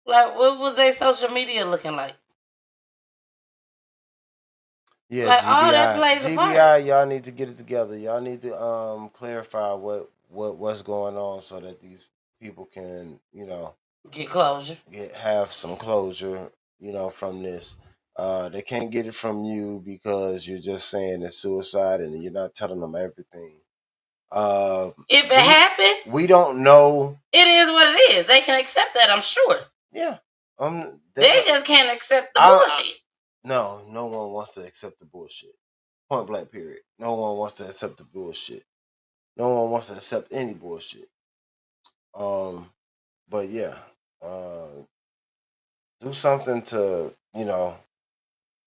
Like, what was their social media looking like? Yeah, like GBI, all that plays a part. GBI, y'all need to get it together. Y'all need to clarify what's going on so that these people can, get closure. Have some closure, from this. They can't get it from you because you're just saying it's suicide and you're not telling them everything. If it happened, we don't know. It is what it is. They can accept that, I'm sure. Yeah. They just can't accept the bullshit. No one wants to accept the bullshit. Point blank, period. No one wants to accept the bullshit. No one wants to accept any bullshit. But yeah, do something to,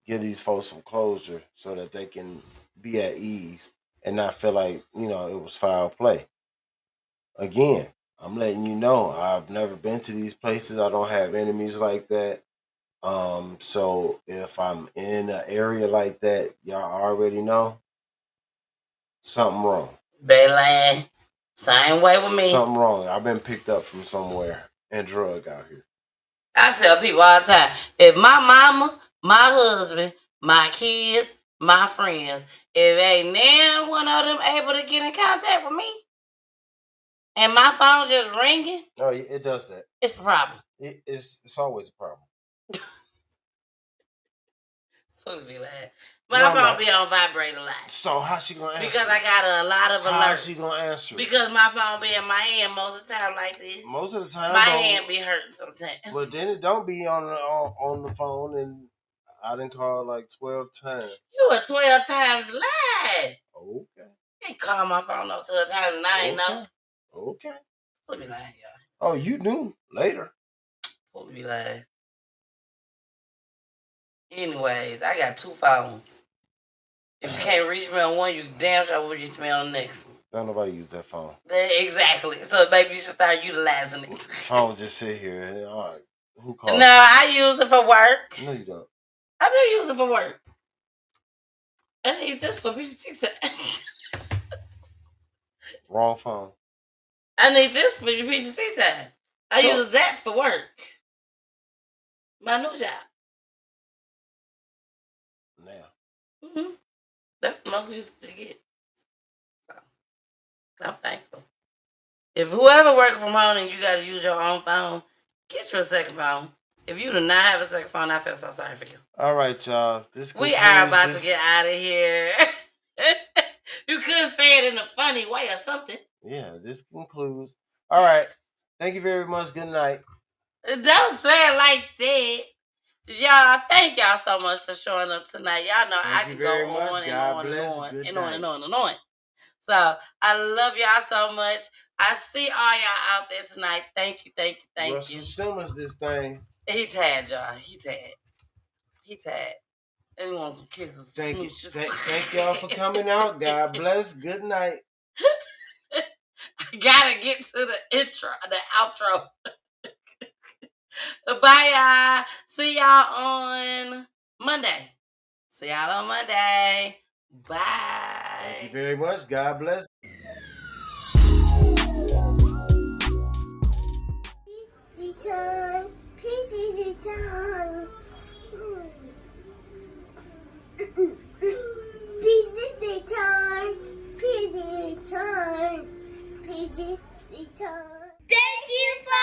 give these folks some closure so that they can be at ease and not feel like, it was foul play. Again, I'm letting you know, I've never been to these places. I don't have enemies like that. So if I'm in an area like that, y'all already know something wrong. They lying. Same way with me. Something wrong. I've been picked up from somewhere and drug out here. I tell people all the time, if my mama, my husband, my kids, my friends, if ain't now one of them able to get in contact with me, and my phone just ringing, oh, it does that. It's a problem. It's always a problem. Fools be like, my phone be on vibrate a lot. So how she gonna answer? Because I got a lot of alerts. How she gonna answer? Because my phone be in my hand most of the time like this. Most of the time, my hand be hurting sometimes. But then it don't be on the phone, and I done called like 12 times. You were 12 times live. Okay. You ain't call my phone no 12 times and I ain't know. Okay. Let me lie, y'all. Oh, you knew later. Let me lie. Anyways, I got 2 phones. If you can't reach me on one, you damn sure will reach me on the next one. Don't nobody use that phone. Exactly. So maybe you should start utilizing it. Phone just sit here. And, all right. Who called? No, I use it for work. No, you don't. I do use it for work. I need this for PEACHY. Wrong phone. I need this for your PEACHY time. I use that for work. My new job. Now. That's the most used to get. So, I'm thankful. If whoever working from home and you got to use your own phone, get you a second phone. If you do not have a second phone, I feel so sorry for you. All right, y'all. We are about to get out of here. You could say it in a funny way or something. Yeah, this concludes. All right. Thank you very much. Good night. Don't say it like that. Y'all, thank y'all so much for showing up tonight. Y'all know I can go on and on and on and on and on and on. So I love y'all so much. I see all y'all out there tonight. Thank you, thank you, thank Russell you. Simmons, this thing. He tagged y'all. He tagged. And he wants some kisses. Thank you. Thank y'all for coming out. God bless. Good night. I gotta get to the intro, the outro. Bye, y'all. See y'all on Monday. See y'all on Monday. Bye. Thank you very much. God bless. Return, please return. Please return, please return, please return. Thank you for